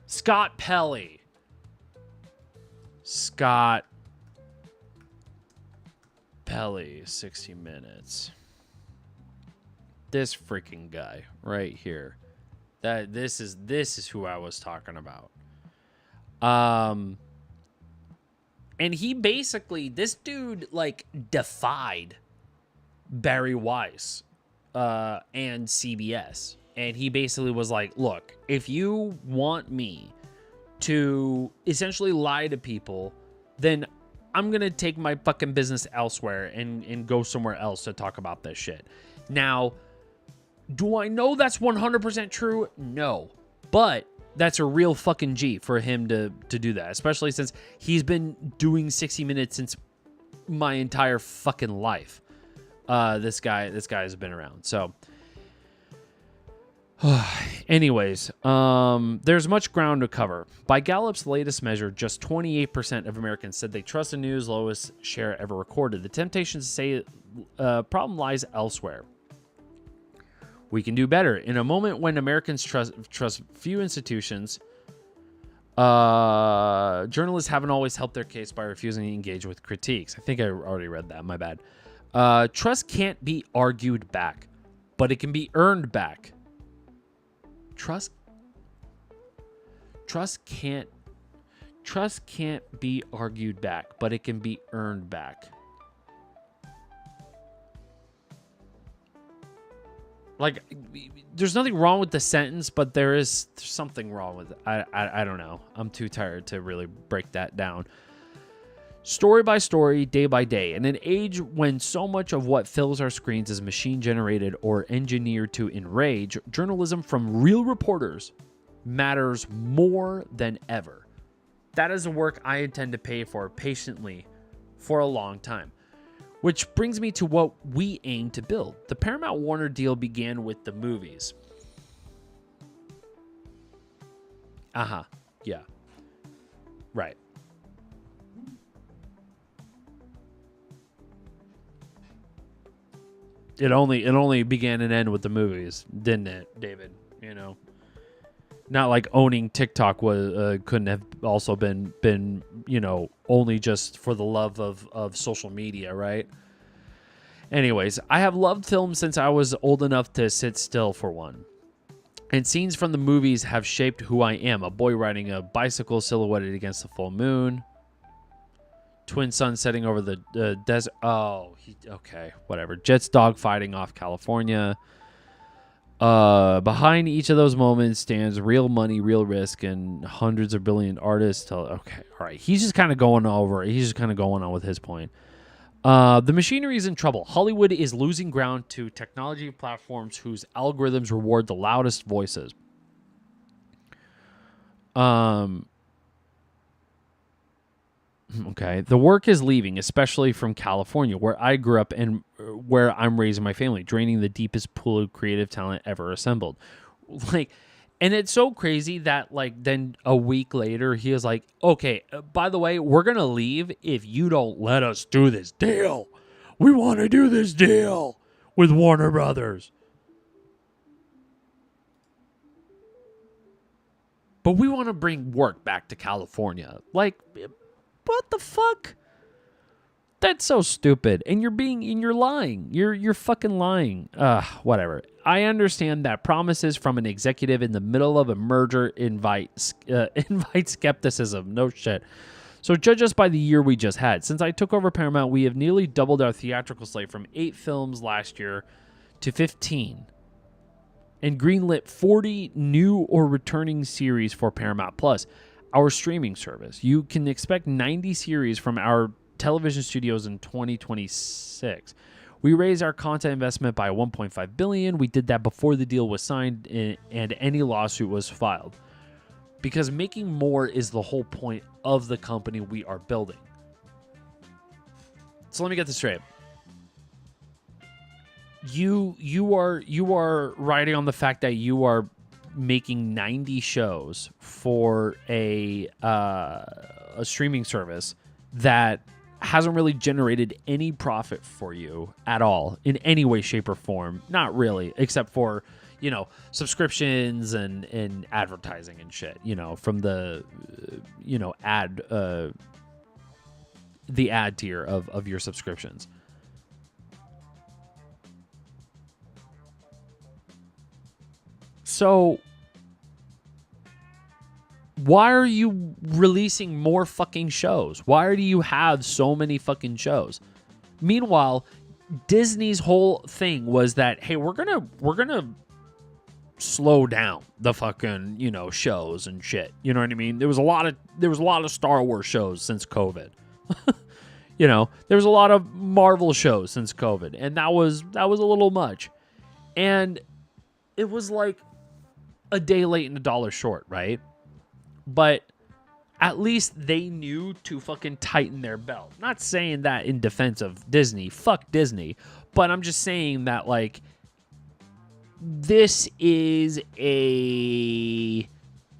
Scott Pelley. Scott Pelley, 60 Minutes. This freaking guy right here. This is who I was talking about. And he basically, this dude like defied Barry Weiss and CBS. And he basically was like, look, if you want me to essentially lie to people then I'm going to take my fucking business elsewhere and go somewhere else to talk about this shit. Now, do I know that's 100% true? No. But that's a real fucking G for him to do that, especially since he's been doing 60 Minutes since my entire fucking life. This guy has been around. So anyways, there's much ground to cover. By Gallup's latest measure, just 28% of Americans said they trust the news, lowest share ever recorded. The temptation to say problem lies elsewhere. We can do better. In a moment when Americans trust few institutions, journalists haven't always helped their case by refusing to engage with critiques. I think I already read that. My bad. Trust can't be argued back, but it can be earned back. Trust can't be argued back, but it can be earned back. Like, there's nothing wrong with the sentence, but there's something wrong with it. I don't know. I'm too tired to really break that down. Story by story, day by day. In an age when so much of what fills our screens is machine-generated or engineered to enrage, journalism from real reporters matters more than ever. That is the work I intend to pay for patiently for a long time. Which brings me to what we aim to build. The Paramount Warner deal began with the movies. Yeah. Right. It only began and ended with the movies, didn't it, David? You know, not like owning TikTok was couldn't have also been only just for the love of social media, right? Anyways, I have loved film since I was old enough to sit still for one. And scenes from the movies have shaped who I am. A boy riding a bicycle silhouetted against the full moon. Twin suns setting over the desert. Okay, whatever. Jets dogfighting off California. Behind each of those moments stands real money, real risk, and hundreds of brilliant artists. Okay, all right. He's just kind of going on with his point. The machinery is in trouble. Hollywood is losing ground to technology platforms whose algorithms reward the loudest voices. Okay. The work is leaving, especially from California, where I grew up and where I'm raising my family, draining the deepest pool of creative talent ever assembled. And it's so crazy that, then a week later, he was like, okay, by the way, we're going to leave if you don't let us do this deal. We want to do this deal with Warner Brothers. But we want to bring work back to California. What the fuck? That's so stupid. And you're lying. You're fucking lying. Whatever. I understand that promises from an executive in the middle of a merger invite skepticism. No shit. So judge us by the year we just had. Since I took over Paramount, we have nearly doubled our theatrical slate from 8 films last year to 15. And greenlit 40 new or returning series for Paramount Plus, our streaming service. You can expect 90 series from our television studios in 2026. We raised our content investment by $1.5 billion. We did that before the deal was signed and any lawsuit was filed. Because making more is the whole point of the company we are building. So let me get this straight. You are riding on the fact that you are making 90 shows for a streaming service that hasn't really generated any profit for you at all in any way, shape, or form. Not really, except for, subscriptions and advertising and shit, from the, the ad tier of your subscriptions. So why are you releasing more fucking shows? Why do you have so many fucking shows? Meanwhile, Disney's whole thing was that, hey, we're gonna slow down the fucking, shows and shit. You know what I mean? There was a lot of Star Wars shows since COVID. You know, there was a lot of Marvel shows since COVID, and that was a little much. And it was like a day late and a dollar short, right? But at least they knew to fucking tighten their belt. Not saying that in defense of Disney. Fuck Disney. But I'm just saying that, like, this is a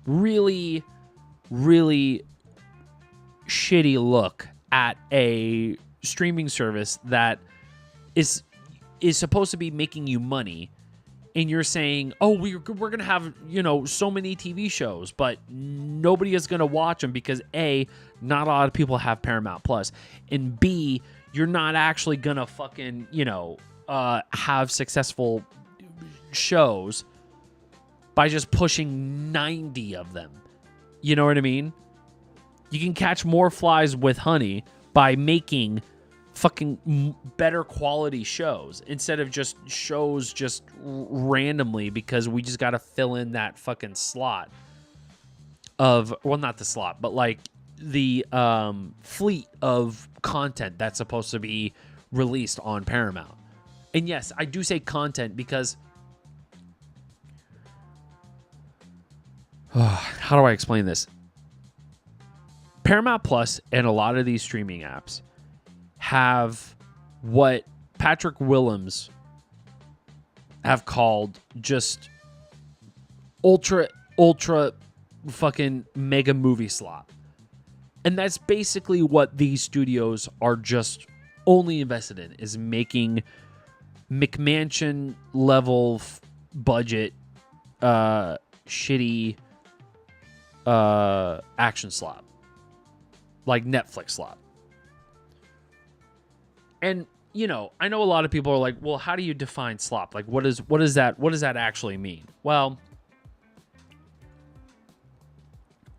really, really shitty look at a streaming service that is supposed to be making you money, and you're saying, oh, we're going to have, you know, so many TV shows, but nobody is going to watch them because A, not a lot of people have Paramount Plus, and B, you're not actually going to fucking, you know, have successful shows by just pushing 90 of them. You know what I mean? You can catch more flies with honey by making fucking better quality shows instead of just shows just randomly because we just got to fill in that fucking slot of, well, not the slot, but like the fleet of content that's supposed to be released on Paramount. And yes, I do say content because how do I explain this? Paramount Plus and a lot of these streaming apps have what Patrick Willems have called just ultra fucking mega movie slot. And that's basically what these studios are just only invested in, is making McMansion level budget shitty action slop, like Netflix slop. And, you know, I know a lot of people are like, well, how do you define slop? Like, what does that actually mean? Well,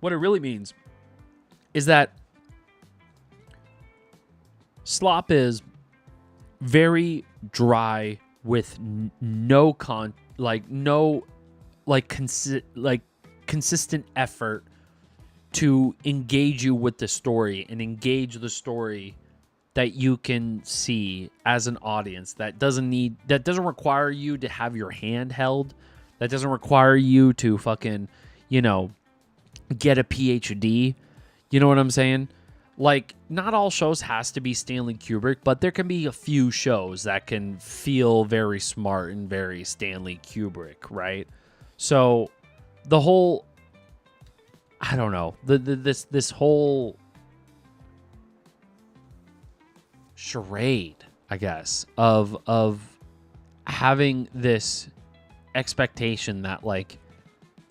what it really means is that slop is very dry with consistent effort to engage you with the story and engage the story that you can see as an audience, that doesn't require you to have your hand held, that doesn't require you to fucking, you know, get a PhD. You know what I'm saying? Like, not all shows has to be Stanley Kubrick, but there can be a few shows that can feel very smart and very Stanley Kubrick, right? So the whole, I don't know, this whole charade, I guess, of having this expectation that, like,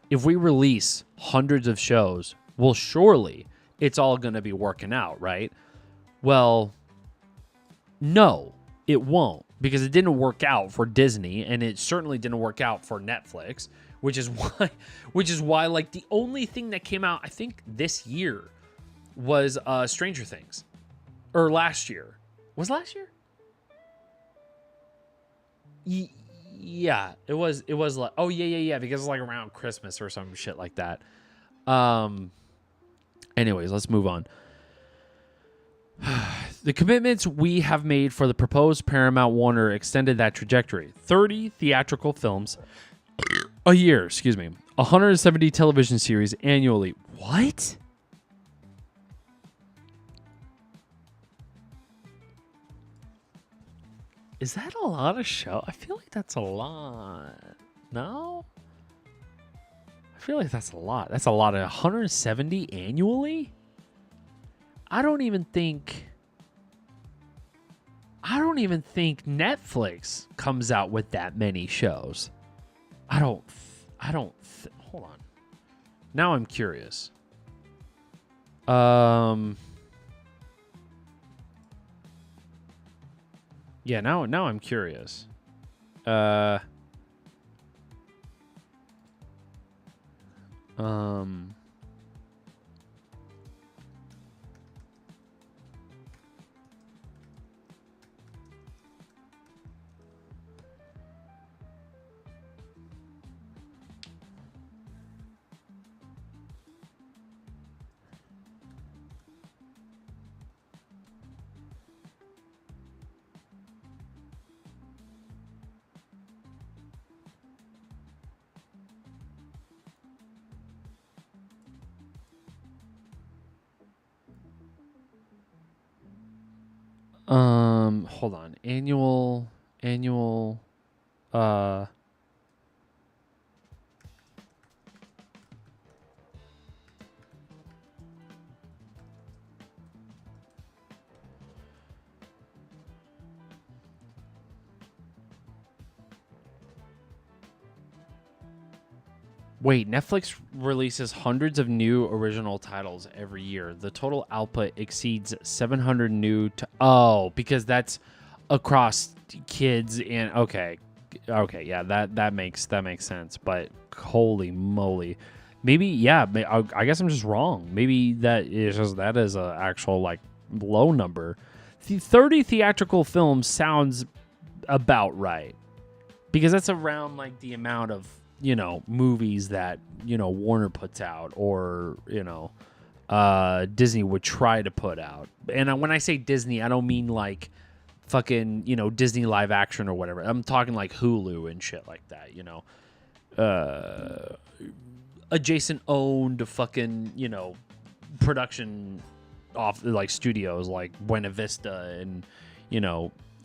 if we release hundreds of shows, well, surely it's all going to be working out, right? Well, no, it won't, because it didn't work out for Disney, and it certainly didn't work out for Netflix, which is why like the only thing that came out, I think, this year was Stranger Things, or last year. Was last year? Yeah, it was like, oh yeah, because it's like around Christmas or some shit like that. Anyways, let's move on. The commitments we have made for the proposed Paramount Warner extended that trajectory. 30 theatrical films a year, 170 television series annually. What? Is that a lot of show? I feel like that's a lot. No? I feel like that's a lot. That's a lot of 170 annually? I don't even think Netflix comes out with that many shows. Hold on. Now I'm curious. Yeah, now I'm curious. Hold on. Annual uh Wait, Netflix releases hundreds of new original titles every year. The total output exceeds 700 new because that's across kids and okay, yeah, that makes sense. But holy moly, maybe yeah, I guess I'm just wrong. Maybe that is a actual like low number. The 30 theatrical films sounds about right because that's around like the amount of movies that Warner puts out or Disney would try to put out. And when I say Disney, I don't mean like fucking Disney live action or whatever. I'm talking like Hulu and shit like that. Adjacent owned fucking production off like studios like Buena Vista and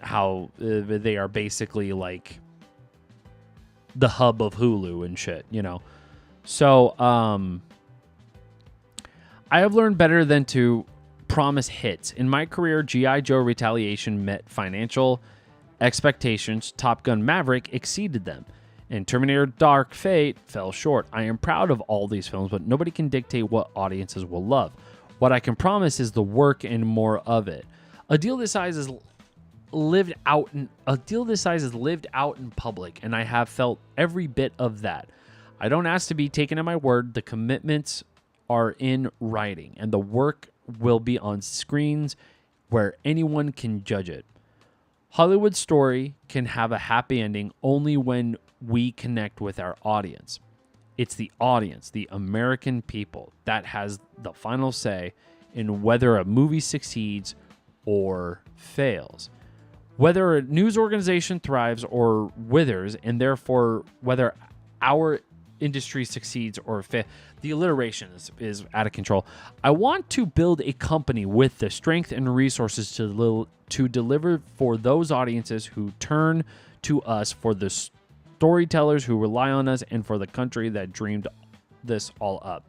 how they are basically like the hub of Hulu and shit, So, I have learned better than to promise hits. In my career, G.I. Joe Retaliation met financial expectations. Top Gun Maverick exceeded them. And Terminator Dark Fate fell short. I am proud of all these films, but nobody can dictate what audiences will love. What I can promise is the work and more of it. A deal this size is lived out in public, and I have felt every bit of that. I don't ask to be taken at my word. The commitments are in writing, and the work will be on screens where anyone can judge it. Hollywood story can have a happy ending only when we connect with our audience. It's the audience, the American people, that has the final say in whether a movie succeeds or fails. Whether a news organization thrives or withers, and therefore whether our industry succeeds or fails. The alliteration is out of control. I want to build a company with the strength and resources to deliver for those audiences who turn to us, for the storytellers who rely on us, and for the country that dreamed this all up.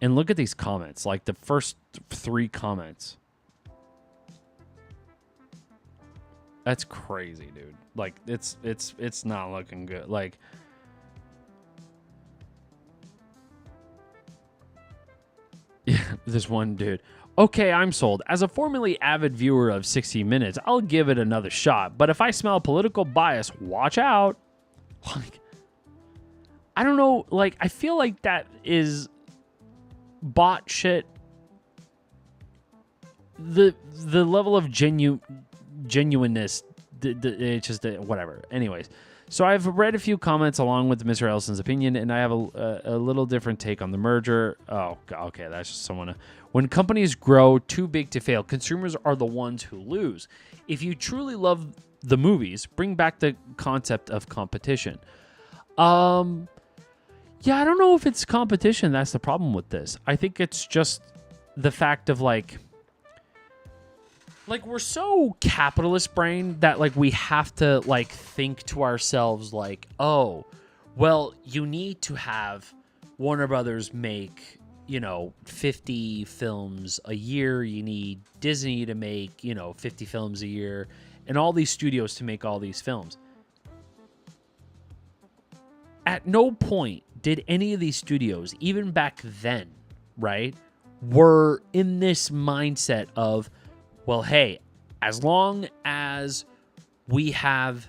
And look at these comments, like the first 3 comments. That's crazy, dude. Like it's not looking good. Like yeah, this one dude. Okay, I'm sold. As a formerly avid viewer of 60 Minutes, I'll give it another shot. But if I smell political bias, watch out. Like I don't know, like I feel like that is bot shit. The level of genuineness, it's just whatever. Anyways, so I've read a few comments along with Mr. Ellison's opinion, and I have a little different take on the merger. Oh, okay, that's just someone. When companies grow too big to fail, consumers are the ones who lose. If you truly love the movies, bring back the concept of competition. Yeah, I don't know if it's competition that's the problem with this. I think it's just the fact of like we're so capitalist brain that like we have to like think to ourselves like, oh, well, you need to have Warner Brothers make 50 films a year. You need Disney to make 50 films a year, and all these studios to make all these films. At no point did any of these studios, even back then, right, were in this mindset of, well, hey, as long as we have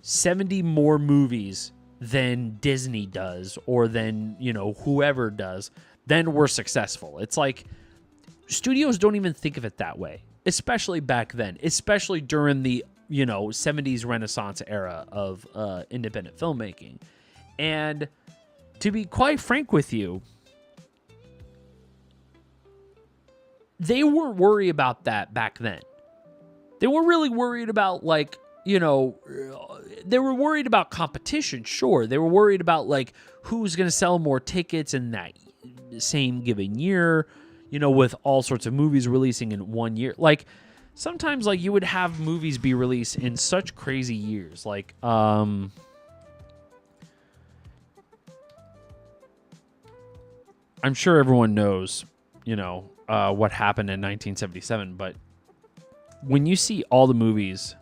70 more movies than Disney does or than, whoever does, then we're successful. It's like studios don't even think of it that way, especially back then, especially during the, 70s Renaissance era of independent filmmaking. And to be quite frank with you, they weren't worried about that back then. They were really worried about they were worried about competition, sure. They were worried about who's going to sell more tickets and that same given year, with all sorts of movies releasing in 1 year. Like sometimes like you would have movies be released in such crazy years. Like I'm sure everyone knows, what happened in 1977, but when you see all the movies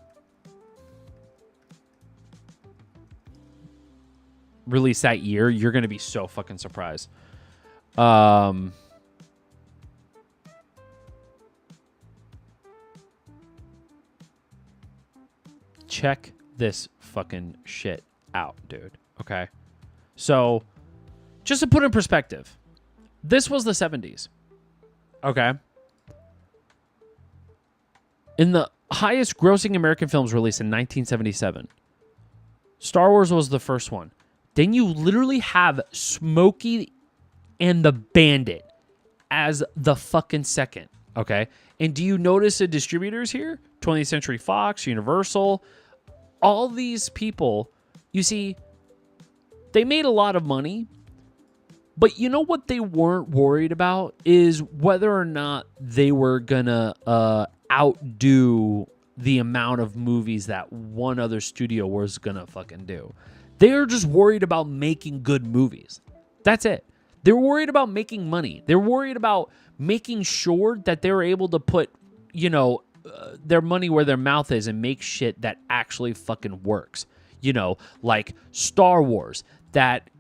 released that year, you're going to be so fucking surprised. Check this fucking shit out, dude. Okay. So, just to put in perspective, this was the 70s. Okay. In the highest grossing American films released in 1977, Star Wars was the first one. Then you literally have Smokey and the Bandit as the fucking second, okay? And do you notice the distributors here? 20th Century Fox, Universal, all these people, you see, they made a lot of money, but you know what they weren't worried about is whether or not they were gonna outdo the amount of movies that one other studio was gonna fucking do. They're just worried about making good movies. That's it. They're worried about making money. They're worried about making sure that they're able to put, their money where their mouth is and make shit that actually fucking works. Like Star Wars that,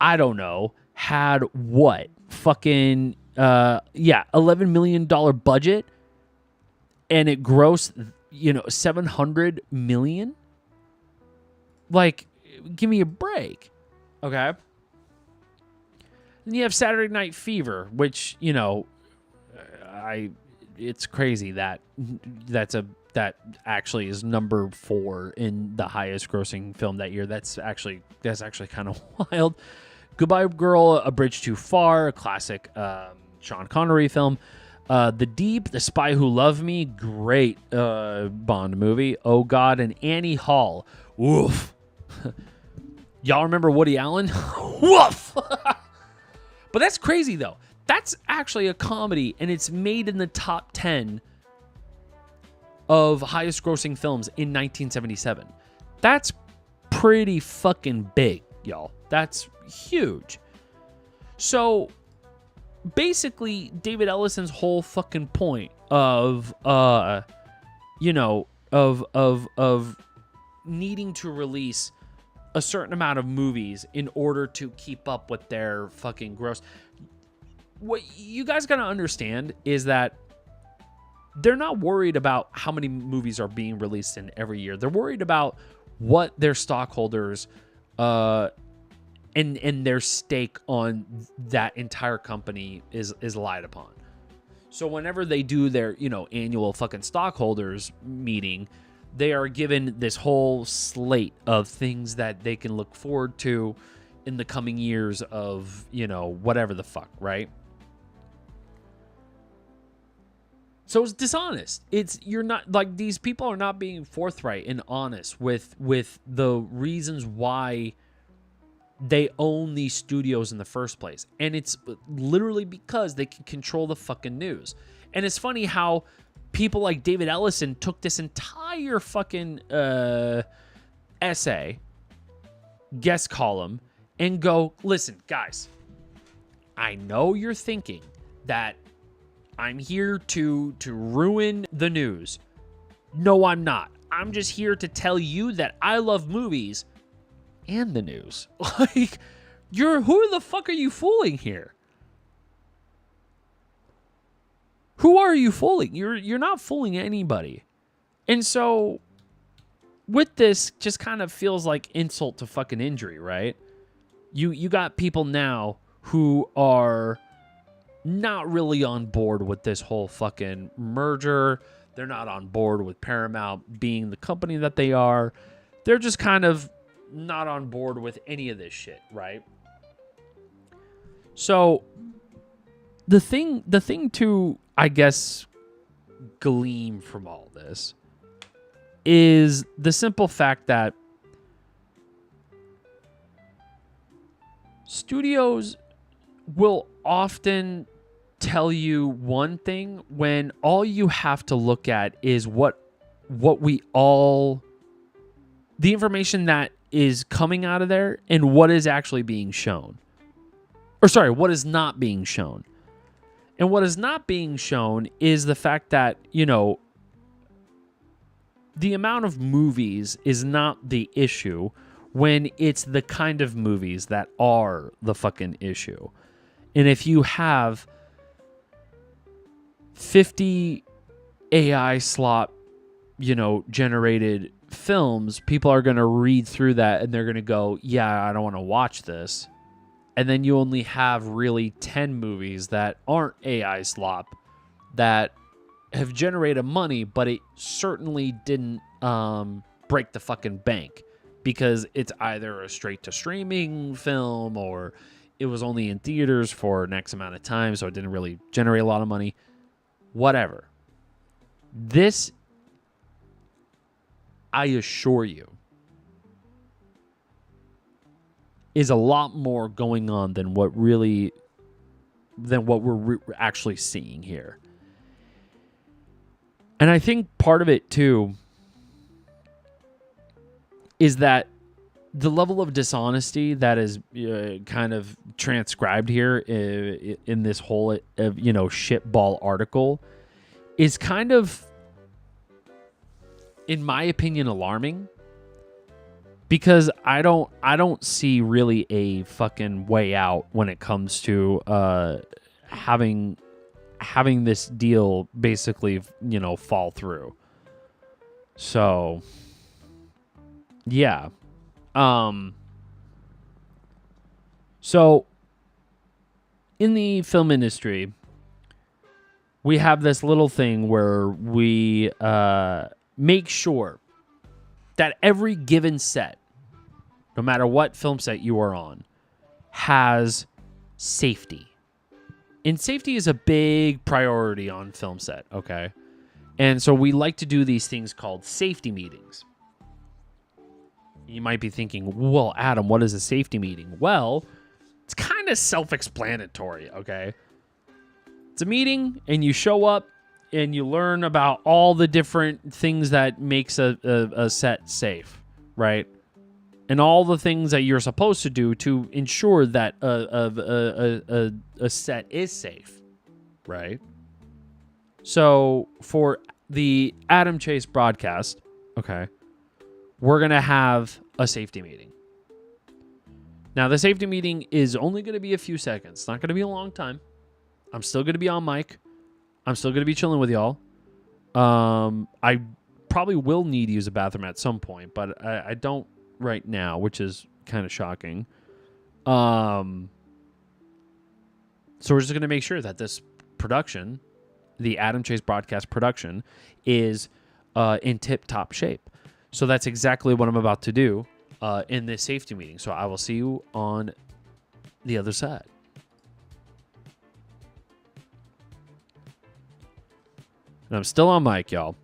I don't know, had what? Fucking, $11 million budget and it grossed, $700 million? Like, give me a break. Okay. And you have Saturday Night Fever, which, it's crazy that actually is number 4 in the highest grossing film that year. That's actually kind of wild. Goodbye Girl, A Bridge Too Far, a classic Sean Connery film. The Deep, The Spy Who Loved Me, great Bond movie. Oh God, and Annie Hall. Woof. Y'all remember Woody Allen? Woof. But that's crazy though. That's actually a comedy, and it's made in the top 10 of highest grossing films in 1977. That's pretty fucking big, y'all. That's huge. So basically, David Ellison's whole fucking point of needing to release a certain amount of movies in order to keep up with their fucking gross. What you guys gotta understand is that they're not worried about how many movies are being released in every year. They're worried about what their stockholders and their stake on that entire company is lied upon. So whenever they do their, annual fucking stockholders meeting, they are given this whole slate of things that they can look forward to in the coming years of, whatever the fuck, right? So it's dishonest. You're not, like, these people are not being forthright and honest with the reasons why they own these studios in the first place. And it's literally because they can control the fucking news. And it's funny how people like David Ellison took this entire fucking essay, guest column, and go, listen, guys, I know you're thinking that I'm here to ruin the news. No, I'm not. I'm just here to tell you that I love movies and the news. Like, who the fuck are you fooling here? Who are you fooling? You're not fooling anybody. And so with this, just kind of feels like insult to fucking injury, right? You got people now who are not really on board with this whole fucking merger. They're not on board with Paramount being the company that they are. They're just kind of not on board with any of this shit, right? So the thing to, I guess, glean from all this is the simple fact that studios will often tell you one thing when all you have to look at is what we all, the information that is coming out of there and what is actually being shown. Or sorry, what is not being shown. And what is not being shown is the fact that, you know, the amount of movies is not the issue when it's the kind of movies that are the fucking issue. And if you have 50 AI slot, you know, generated films, people are going to read through that and they're going to go, yeah, I don't want to watch this. And then you only have really 10 movies that aren't AI slop that have generated money, but it certainly didn't break the fucking bank because it's either a straight to streaming film or it was only in theaters for an X amount of time, so it didn't really generate a lot of money. Whatever. This, I assure you, is a lot more going on than what we're actually seeing here. And I think part of it too is that the level of dishonesty that is kind of transcribed here in this whole shitball article is kind of, in my opinion, alarming. Because I don't see really a fucking way out when it comes to having this deal basically, you know, fall through. So yeah. So in the film industry, we have this little thing where we make sure that every given set, no matter what film set you are on, has safety. And safety is a big priority on film set, okay? And so we like to do these things called safety meetings. You might be thinking, well, Adam, what is a safety meeting? Well, it's kind of self-explanatory, okay? It's a meeting, and you show up, and you learn about all the different things that makes a set safe, right? And all the things that you're supposed to do to ensure that a set is safe, right? So for the Adam Chase broadcast, okay, we're going to have a safety meeting. Now, the safety meeting is only going to be a few seconds. It's not going to be a long time. I'm still going to be on mic. I'm still going to be chilling with y'all. I probably will need to use a bathroom at some point, but I don't right now, which is kind of shocking. So we're just going to make sure that this production, the Adam Chase broadcast production, is in tip-top shape. So that's exactly what I'm about to do in this safety meeting. So I will see you on the other side. And I'm still on mic, y'all.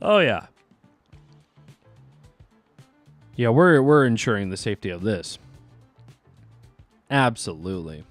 Oh yeah. Yeah, we're ensuring the safety of this. Absolutely.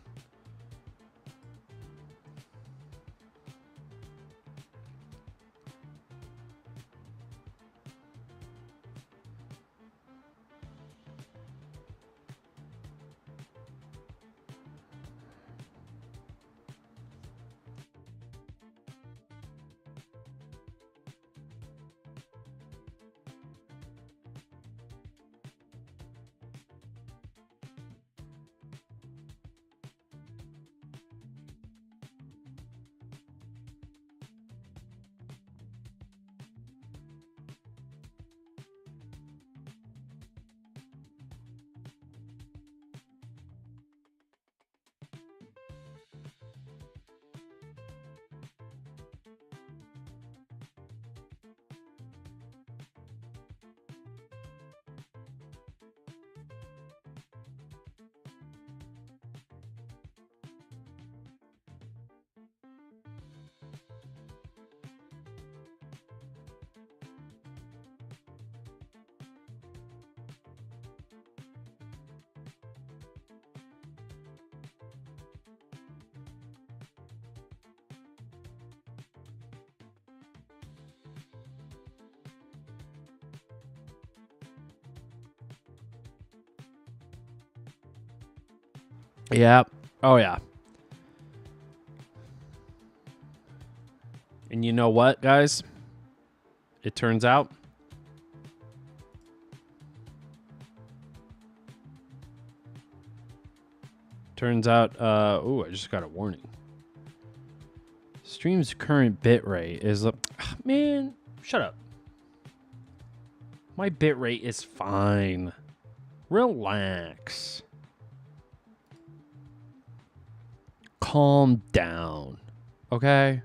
Yeah. Oh, yeah. And you know what, guys? It turns out I just got a warning. Stream's current bitrate is man, shut up. My bitrate is fine. Relax. Calm down. Okay?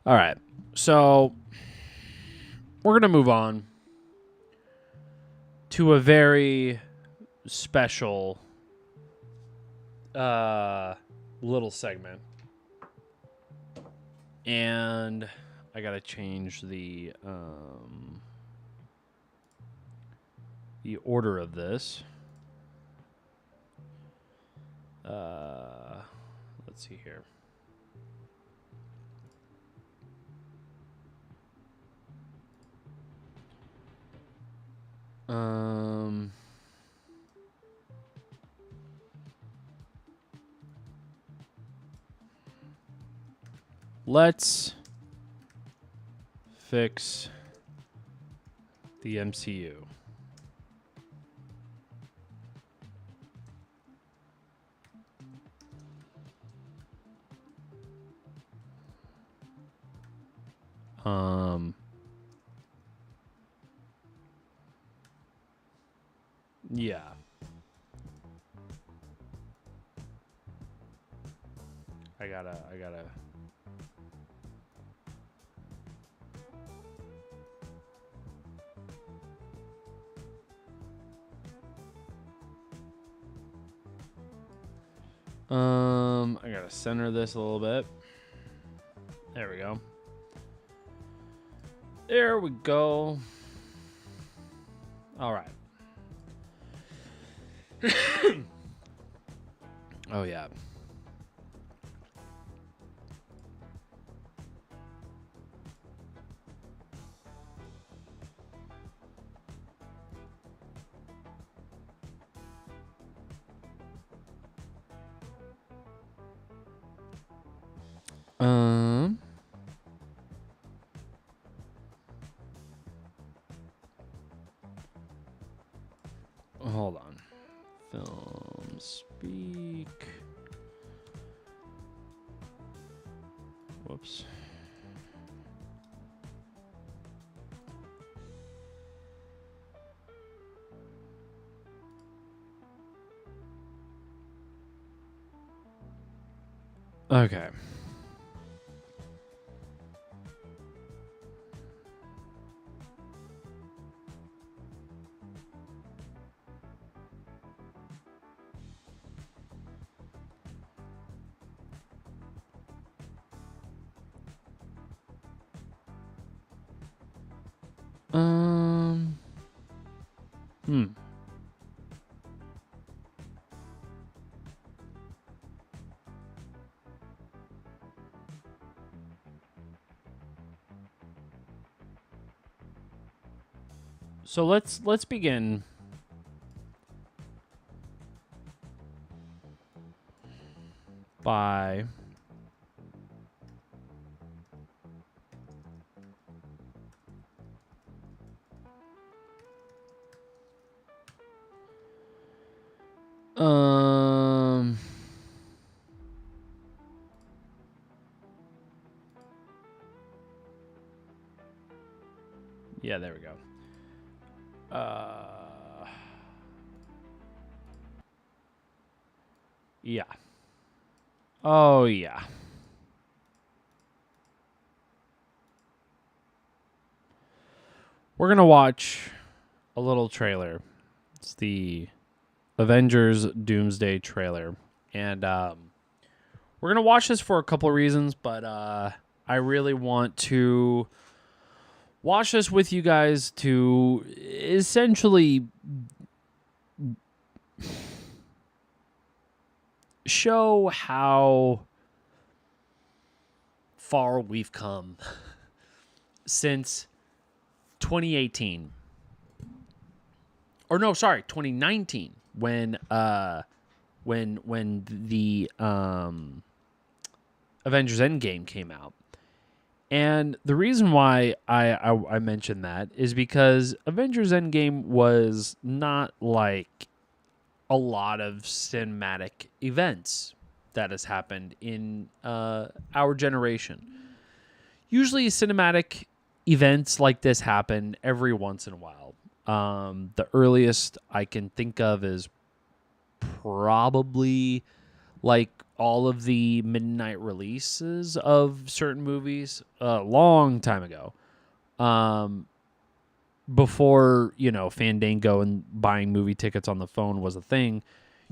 All right. So we're going to move on to a very special little segment. And I got to change the order of this. Let's see here. Let's fix the MCU. Yeah. I gotta. I gotta center this a little bit. There we go. There we go. All right. Oh, yeah. Hold on. Film speak. Whoops. Okay. So let's begin by yeah, there we go. Yeah. Oh, yeah. We're going to watch a little trailer. It's the Avengers Doomsday trailer. And we're going to watch this for a couple of reasons, but I really want to watch this with you guys to essentially show how far we've come since 2018 or no, sorry, 2019 when the Avengers Endgame came out. And the reason why I mentioned that is because Avengers Endgame was not like a lot of cinematic events that has happened in our generation. Usually cinematic events like this happen every once in a while. The earliest I can think of is probably like all of the midnight releases of certain movies a long time ago. Before, Fandango and buying movie tickets on the phone was a thing,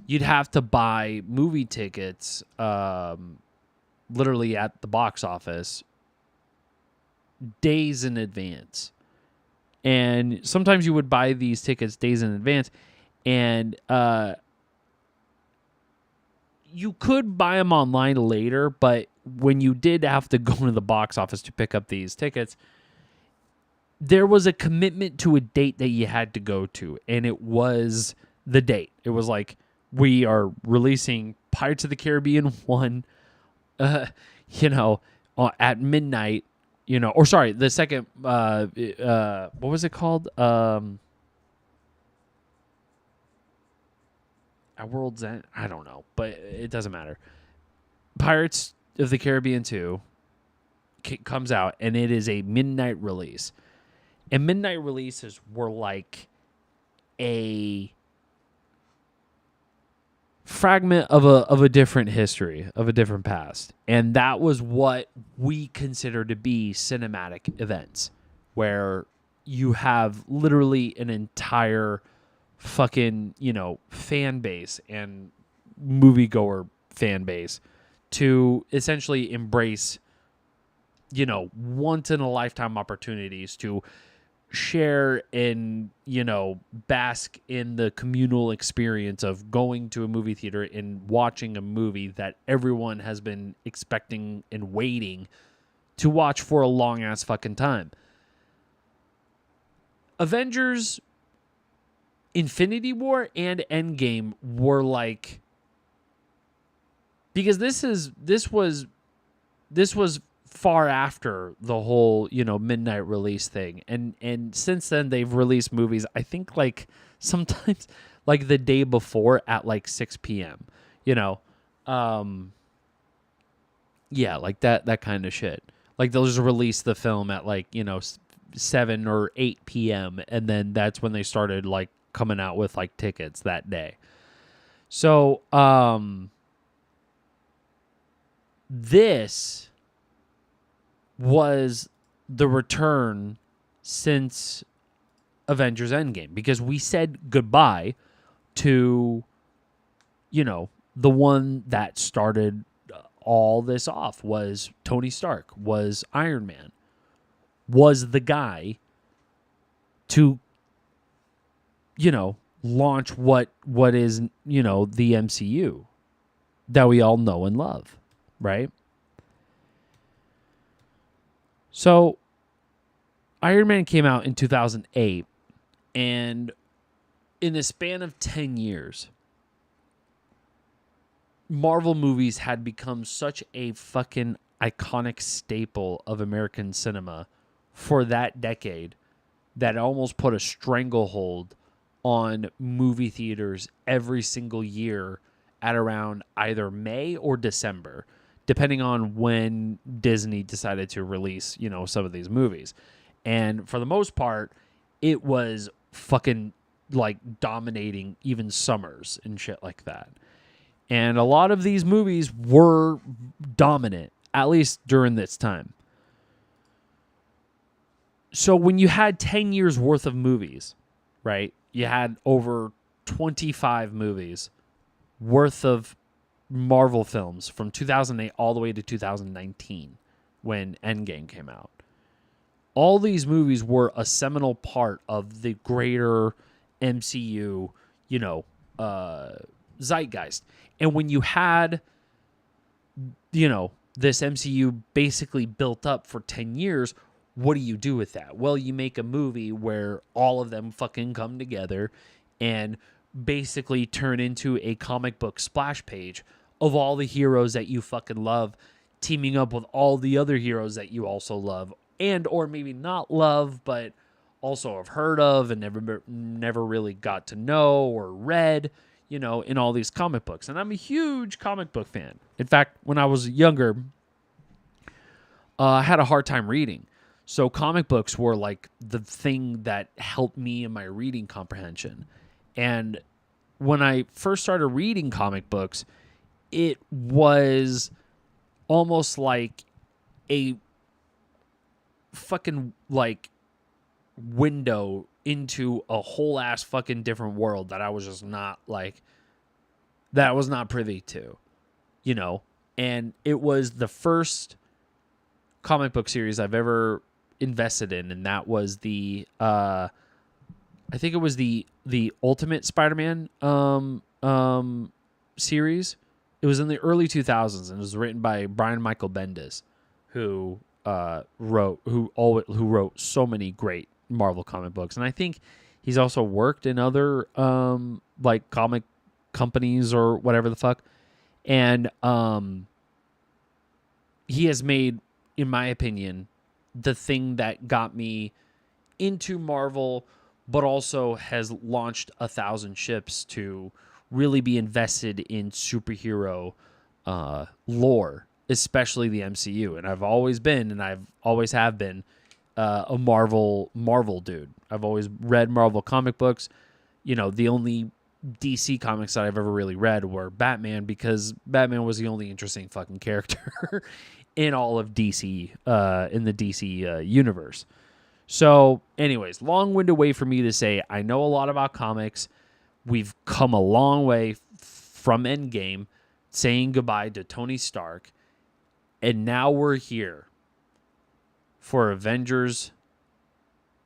you'd have to buy movie tickets literally at the box office days in advance. And sometimes you would buy these tickets days in advance, and you could buy them online later, but when you did have to go to the box office to pick up these tickets, there was a commitment to a date that you had to go to, and it was the date. It was like, we are releasing Pirates of the Caribbean 1, at midnight, or sorry, the second, what was it called? At World's End? I don't know, but it doesn't matter. Pirates of the Caribbean 2 comes out, and it is a midnight release. And midnight releases were like a fragment of a different history, of a different past. And that was what we consider to be cinematic events, where you have literally an entire fucking, fan base and moviegoer fan base to essentially embrace, once in a lifetime opportunities to share and, bask in the communal experience of going to a movie theater and watching a movie that everyone has been expecting and waiting to watch for a long ass fucking time. Avengers Infinity War and Endgame were like, because this was far after the whole, midnight release thing. And since then they've released movies, I think like sometimes like the day before at like 6 p.m., yeah, like that kind of shit. Like they'll just release the film at like, 7 or 8 p.m. and then that's when they started like coming out with like tickets that day. So, this was the return since Avengers Endgame, because we said goodbye to, the one that started all this off was Tony Stark, was Iron Man, was the guy to, launch what is, the MCU that we all know and love, right? So, Iron Man came out in 2008, and in the span of 10 years, Marvel movies had become such a fucking iconic staple of American cinema for that decade that it almost put a stranglehold on movie theaters every single year at around either May or December, depending on when Disney decided to release, some of these movies. And for the most part, it was fucking like dominating even summers and shit like that. And a lot of these movies were dominant, at least during this time. So when you had 10 years worth of movies, right? You had over 25 movies worth of Marvel films from 2008 all the way to 2019 when Endgame came out. All these movies were a seminal part of the greater MCU, zeitgeist. And when you had, this MCU basically built up for 10 years, what do you do with that? Well, you make a movie where all of them fucking come together and basically turn into a comic book splash page of all the heroes that you fucking love teaming up with all the other heroes that you also love, and or maybe not love, but also have heard of and never really got to know or read, in all these comic books. And I'm a huge comic book fan. In fact, when I was younger, I had a hard time reading. So comic books were like the thing that helped me in my reading comprehension. And when I first started reading comic books, it was almost like a fucking like window into a whole ass fucking different world that I was just not that I was not privy to, and it was the first comic book series I've ever invested in, and that was the I think it was the Ultimate Spider-Man series. It was in the early 2000s, and it was written by Brian Michael Bendis, who wrote so many great Marvel comic books. And I think he's also worked in other like comic companies or whatever the fuck. And he has made, in my opinion, the thing that got me into Marvel, but also has launched 1,000 ships to really be invested in superhero lore, especially the MCU. And I've always been, and I've always have been, a Marvel dude. I've always read Marvel comic books. The only DC comics that I've ever really read were Batman, because Batman was the only interesting fucking character in all of DC, in the DC universe. So, anyways, long-winded way for me to say I know a lot about comics. We've come a long way from Endgame, saying goodbye to Tony Stark, and now we're here for Avengers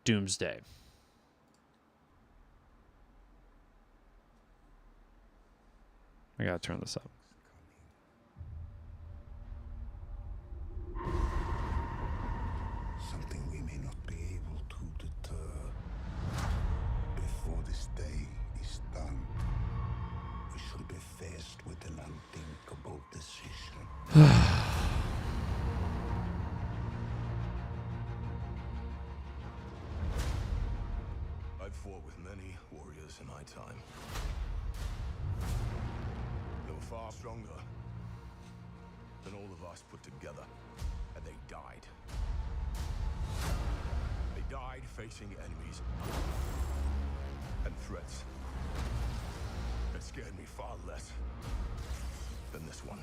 Doomsday. I gotta turn this up. Something we may not be able to deter. Before this day is done, we shall be faced with an unthinkable decision. I've fought with many warriors in my time. They were far stronger than all of us put together, and they died. They died facing enemies and threats that scared me far less than this one.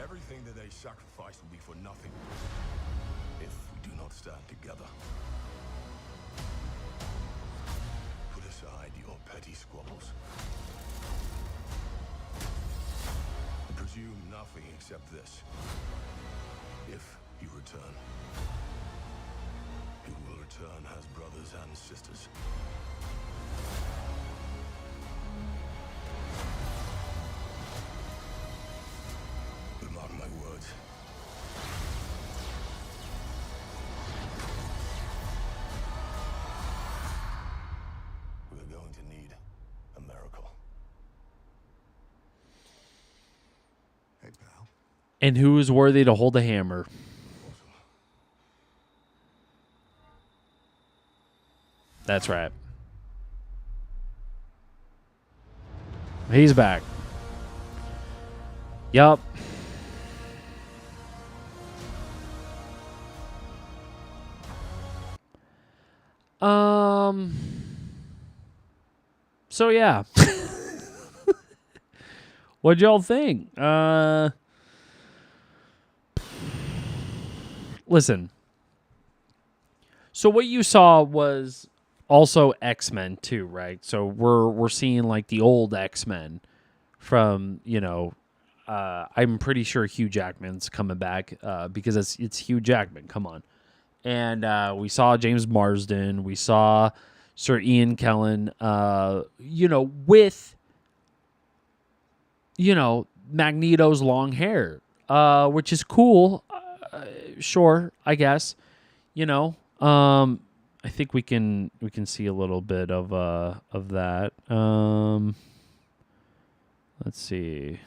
Everything that they sacrificed will be for nothing if we do not stand together. Put aside your petty squabbles. And presume nothing except this. If you return, you will return as brothers and sisters. But mark my words. We're going to need a miracle. Hey, pal. And who is worthy to hold a hammer? That's right. He's back. Yup. So yeah. What'd y'all think? Listen. So what you saw was also X-Men too, right? So we're seeing like the old X-Men from, I'm pretty sure Hugh Jackman's coming back because it's Hugh Jackman. Come on. And we saw James Marsden. We saw Sir Ian Kellen, with, Magneto's long hair. which is cool. Sure, I guess. You know, I think we can see a little bit of that. Let's see.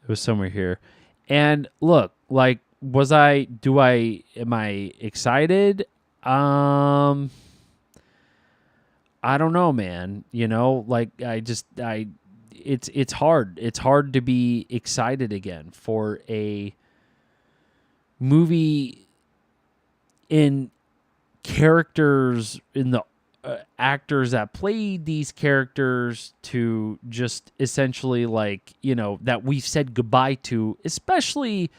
It was somewhere here. And look, like, am I excited? I don't know, man. You know, like, it's hard. It's hard to be excited again for a movie in characters, in the actors that played these characters, to just essentially, like, you know, that we've said goodbye to, especially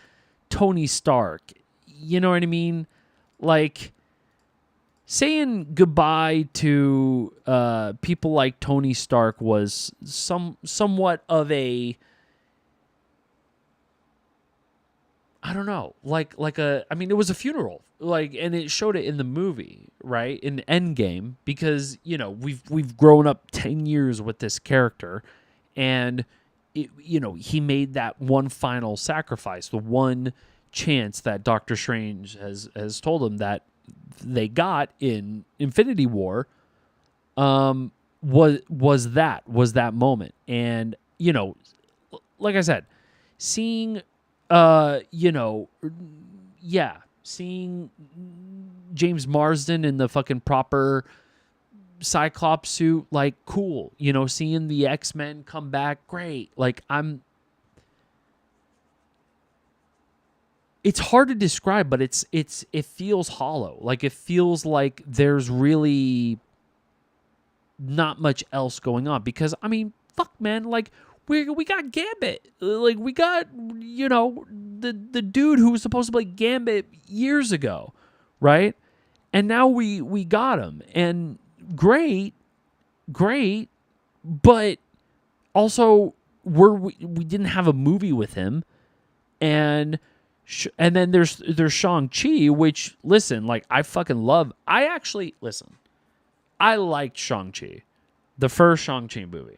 Tony Stark. You know what I mean? Like, saying goodbye to people like Tony Stark was somewhat of a, I don't know, like I mean, it was a funeral, like, and it showed it in the movie, right, in Endgame, because, you know, we've grown up 10 years with this character, and you know, he made that one final sacrifice, the one chance that Doctor Strange has told him that they got in Infinity War, was that moment. And, you know, like I said, seeing seeing James Marsden in the fucking proper Cyclops suit, like, cool. You know, seeing the X-Men come back, great. Like, it's hard to describe, but it feels hollow. Like, it feels like there's really not much else going on, because, I mean, fuck, man, like, we got Gambit. Like, we got, you know, the dude who was supposed to play Gambit years ago, right? And now we got him. And great, but also we didn't have a movie with him. And then there's Shang-Chi, which, listen, like, I fucking love. I liked Shang-Chi, the first Shang-Chi movie.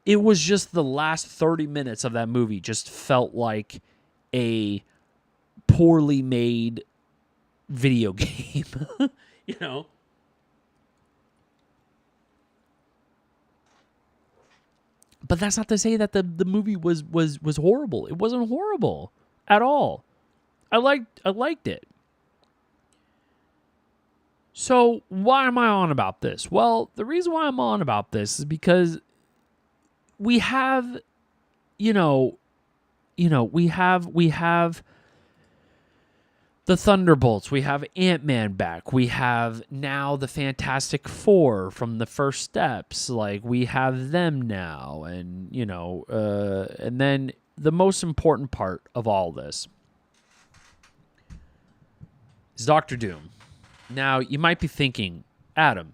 It was just the last 30 minutes of that movie just felt like a poorly made video game, you know? But that's not to say that the movie was horrible. It wasn't horrible at all. I liked it. So why am I on about this? Well, the reason why I'm on about this is because we have, we have the Thunderbolts. We have Ant-Man back. We have now the Fantastic Four from the first steps. Like, we have them now. And, and then the most important part of all this is Doctor Doom. Now, you might be thinking, Adam,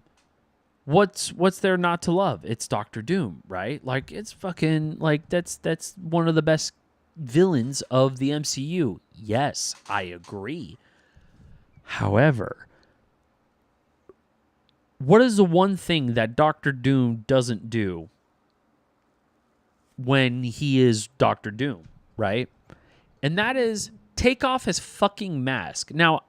what's there not to love? It's Doctor Doom, right? Like, it's fucking, like, that's one of the best villains of the MCU. Yes, I agree. However, what is the one thing that Doctor Doom doesn't do when he is Doctor Doom, right? And that is take off his fucking mask. Now,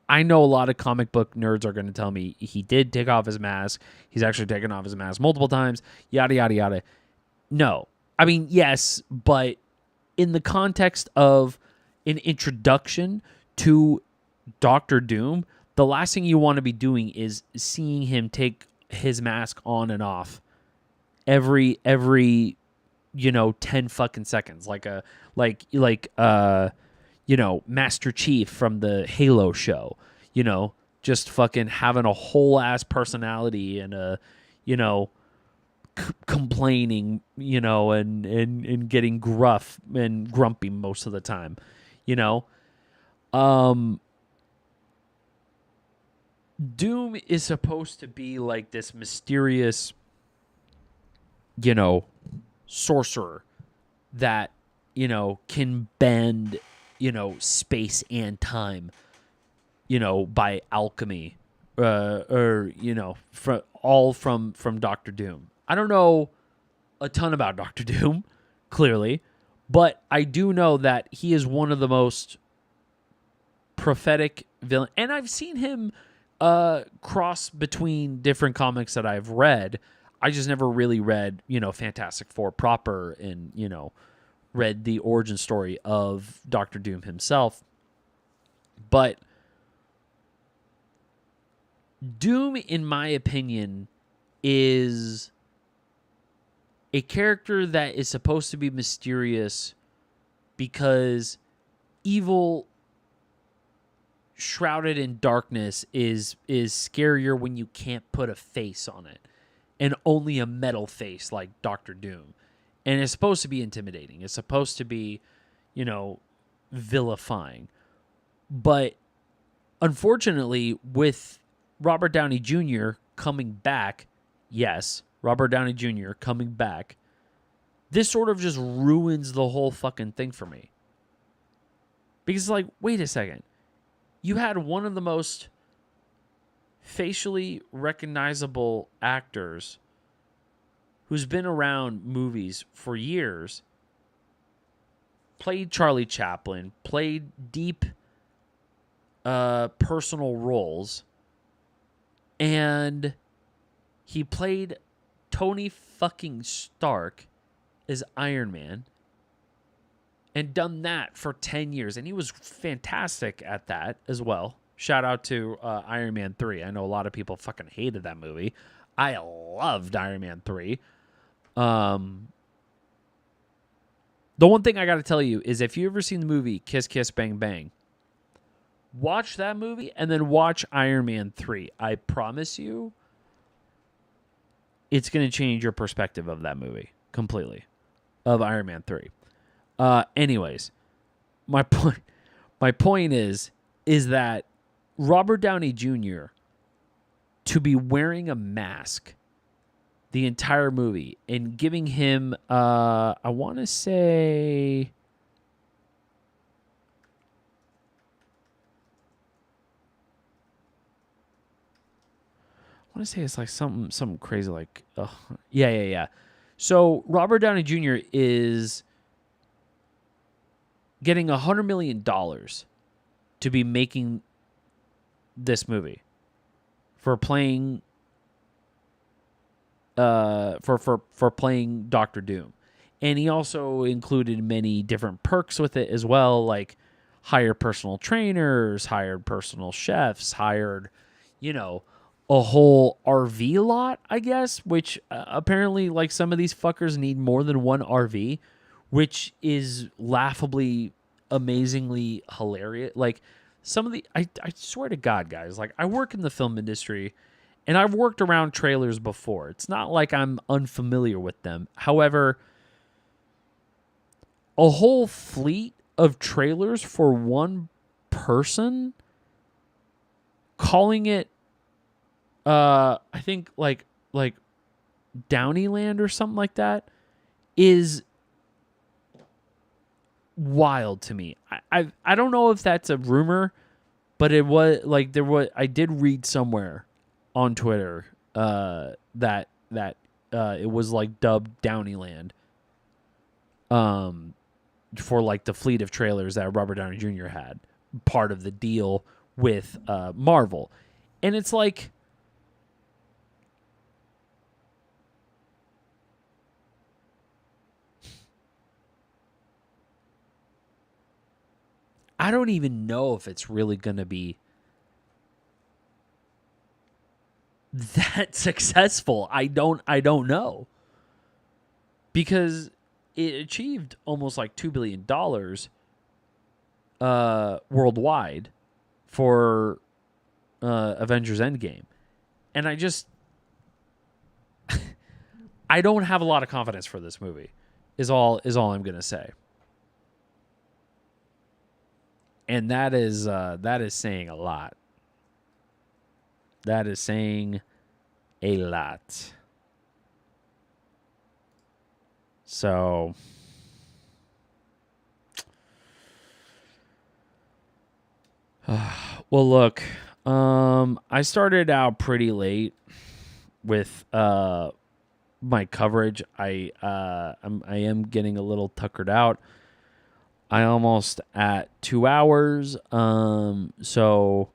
I know a lot of comic book nerds are going to tell me he did take off his mask. He's actually taken off his mask multiple times, yada, yada, yada. No. I mean, yes, but in the context of an introduction to Doctor Doom, the last thing you want to be doing is seeing him take his mask on and off every 10 fucking seconds, Master Chief from the Halo show, just fucking having a whole ass personality and complaining, and getting gruff and grumpy most of the time, Doom is supposed to be like this mysterious, sorcerer that, can bend, space and time, by alchemy, from Doctor Doom. I don't know a ton about Doctor Doom, clearly, But I do know that he is one of the most prophetic villain, and I've seen him cross between different comics that I've read. I just never really read, Fantastic Four proper, and read the origin story of Doctor Doom himself. But Doom, in my opinion, is a character that is supposed to be mysterious because evil shrouded in darkness is scarier when you can't put a face on it, and only a metal face like Doctor Doom. And it's supposed to be intimidating. It's supposed to be, vilifying. But unfortunately, with Robert Downey Jr. coming back, yes, Robert Downey Jr. coming back, this sort of just ruins the whole fucking thing for me. Because it's like, wait a second. You had one of the most facially recognizable actors who's been around movies for years, played Charlie Chaplin, played deep personal roles, and he played Tony fucking Stark as Iron Man, and done that for 10 years. And he was fantastic at that as well. Shout out to Iron Man 3. I know a lot of people fucking hated that movie. I loved Iron Man 3. The one thing I got to tell you is, if you ever seen the movie Kiss Kiss Bang Bang, watch that movie and then watch Iron Man 3. I promise you, it's going to change your perspective of that movie completely, of Iron Man 3. Anyways, my point is that Robert Downey Jr., to be wearing a mask the entire movie and giving him, I want to say, it's like something crazy, like, yeah. So Robert Downey Jr. is getting $100 million to be making this movie for playing for playing Doctor Doom. And he also included many different perks with it as well, like hired personal trainers, hired personal chefs, hired, a whole RV lot, I guess, which apparently, like, some of these fuckers need more than one RV, which is laughably, amazingly hilarious. Like, some of the, I swear to God, guys, like, I work in the film industry, and I've worked around trailers before. It's not like I'm unfamiliar with them. However, a whole fleet of trailers for one person, calling it, I think like Downeyland or something like that, is wild to me. I don't know if that's a rumor, but it was like, I did read somewhere on Twitter that it was like dubbed Downeyland for like the fleet of trailers that Robert Downey Jr. had, part of the deal with Marvel. And it's like, I don't even know if it's really going to be that successful. I don't know. Because it achieved almost like $2 billion worldwide for Avengers Endgame. And I don't have a lot of confidence for this movie, is all I'm going to say. And that is saying a lot. That is saying a lot. So, well, look, I started out pretty late with my coverage. I am getting a little tuckered out. I almost at 2 hours. So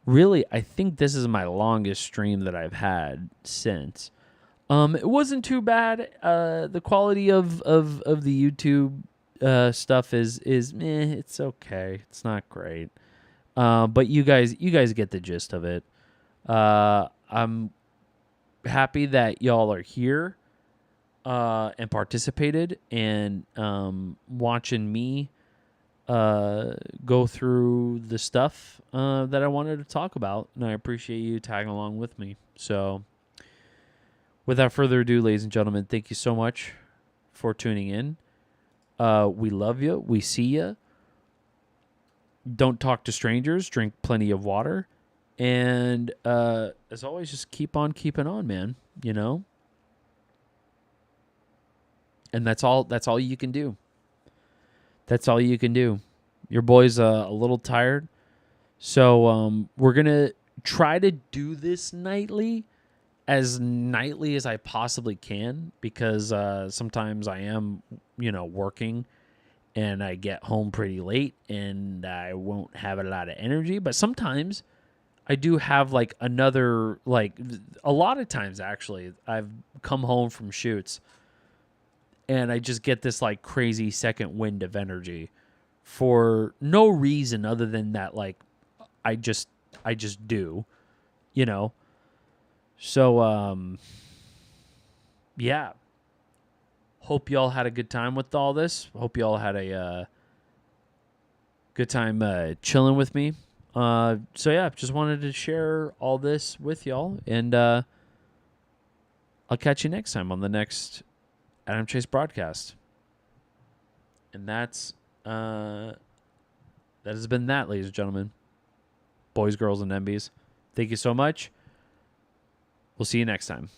really, I think this is my longest stream that I've had since. It wasn't too bad. The quality of the YouTube stuff is meh. It's okay. It's not great. But you guys get the gist of it. I'm happy that y'all are here and participated and watching me go through the stuff that I wanted to talk about, and I appreciate you tagging along with me. So without further ado, ladies and gentlemen, thank you so much for tuning in. We love you. We see you. Don't talk to strangers. Drink plenty of water. And as always, just keep on keeping on, man. You know? And that's all you can do. That's all you can do. Your boy's a little tired. So we're going to try to do this nightly as I possibly can, because sometimes I am, working and I get home pretty late and I won't have a lot of energy. But sometimes I do have a lot of times actually, I've come home from shoots and I just get this crazy second wind of energy for no reason other than that, I just do, So, yeah. Hope y'all had a good time with all this. Hope y'all had a good time chilling with me. So, yeah, just wanted to share all this with y'all. And I'll catch you next time on the next Adam Chase broadcast. And that has been that, ladies and gentlemen. Boys, girls, and MBs. Thank you so much. We'll see you next time.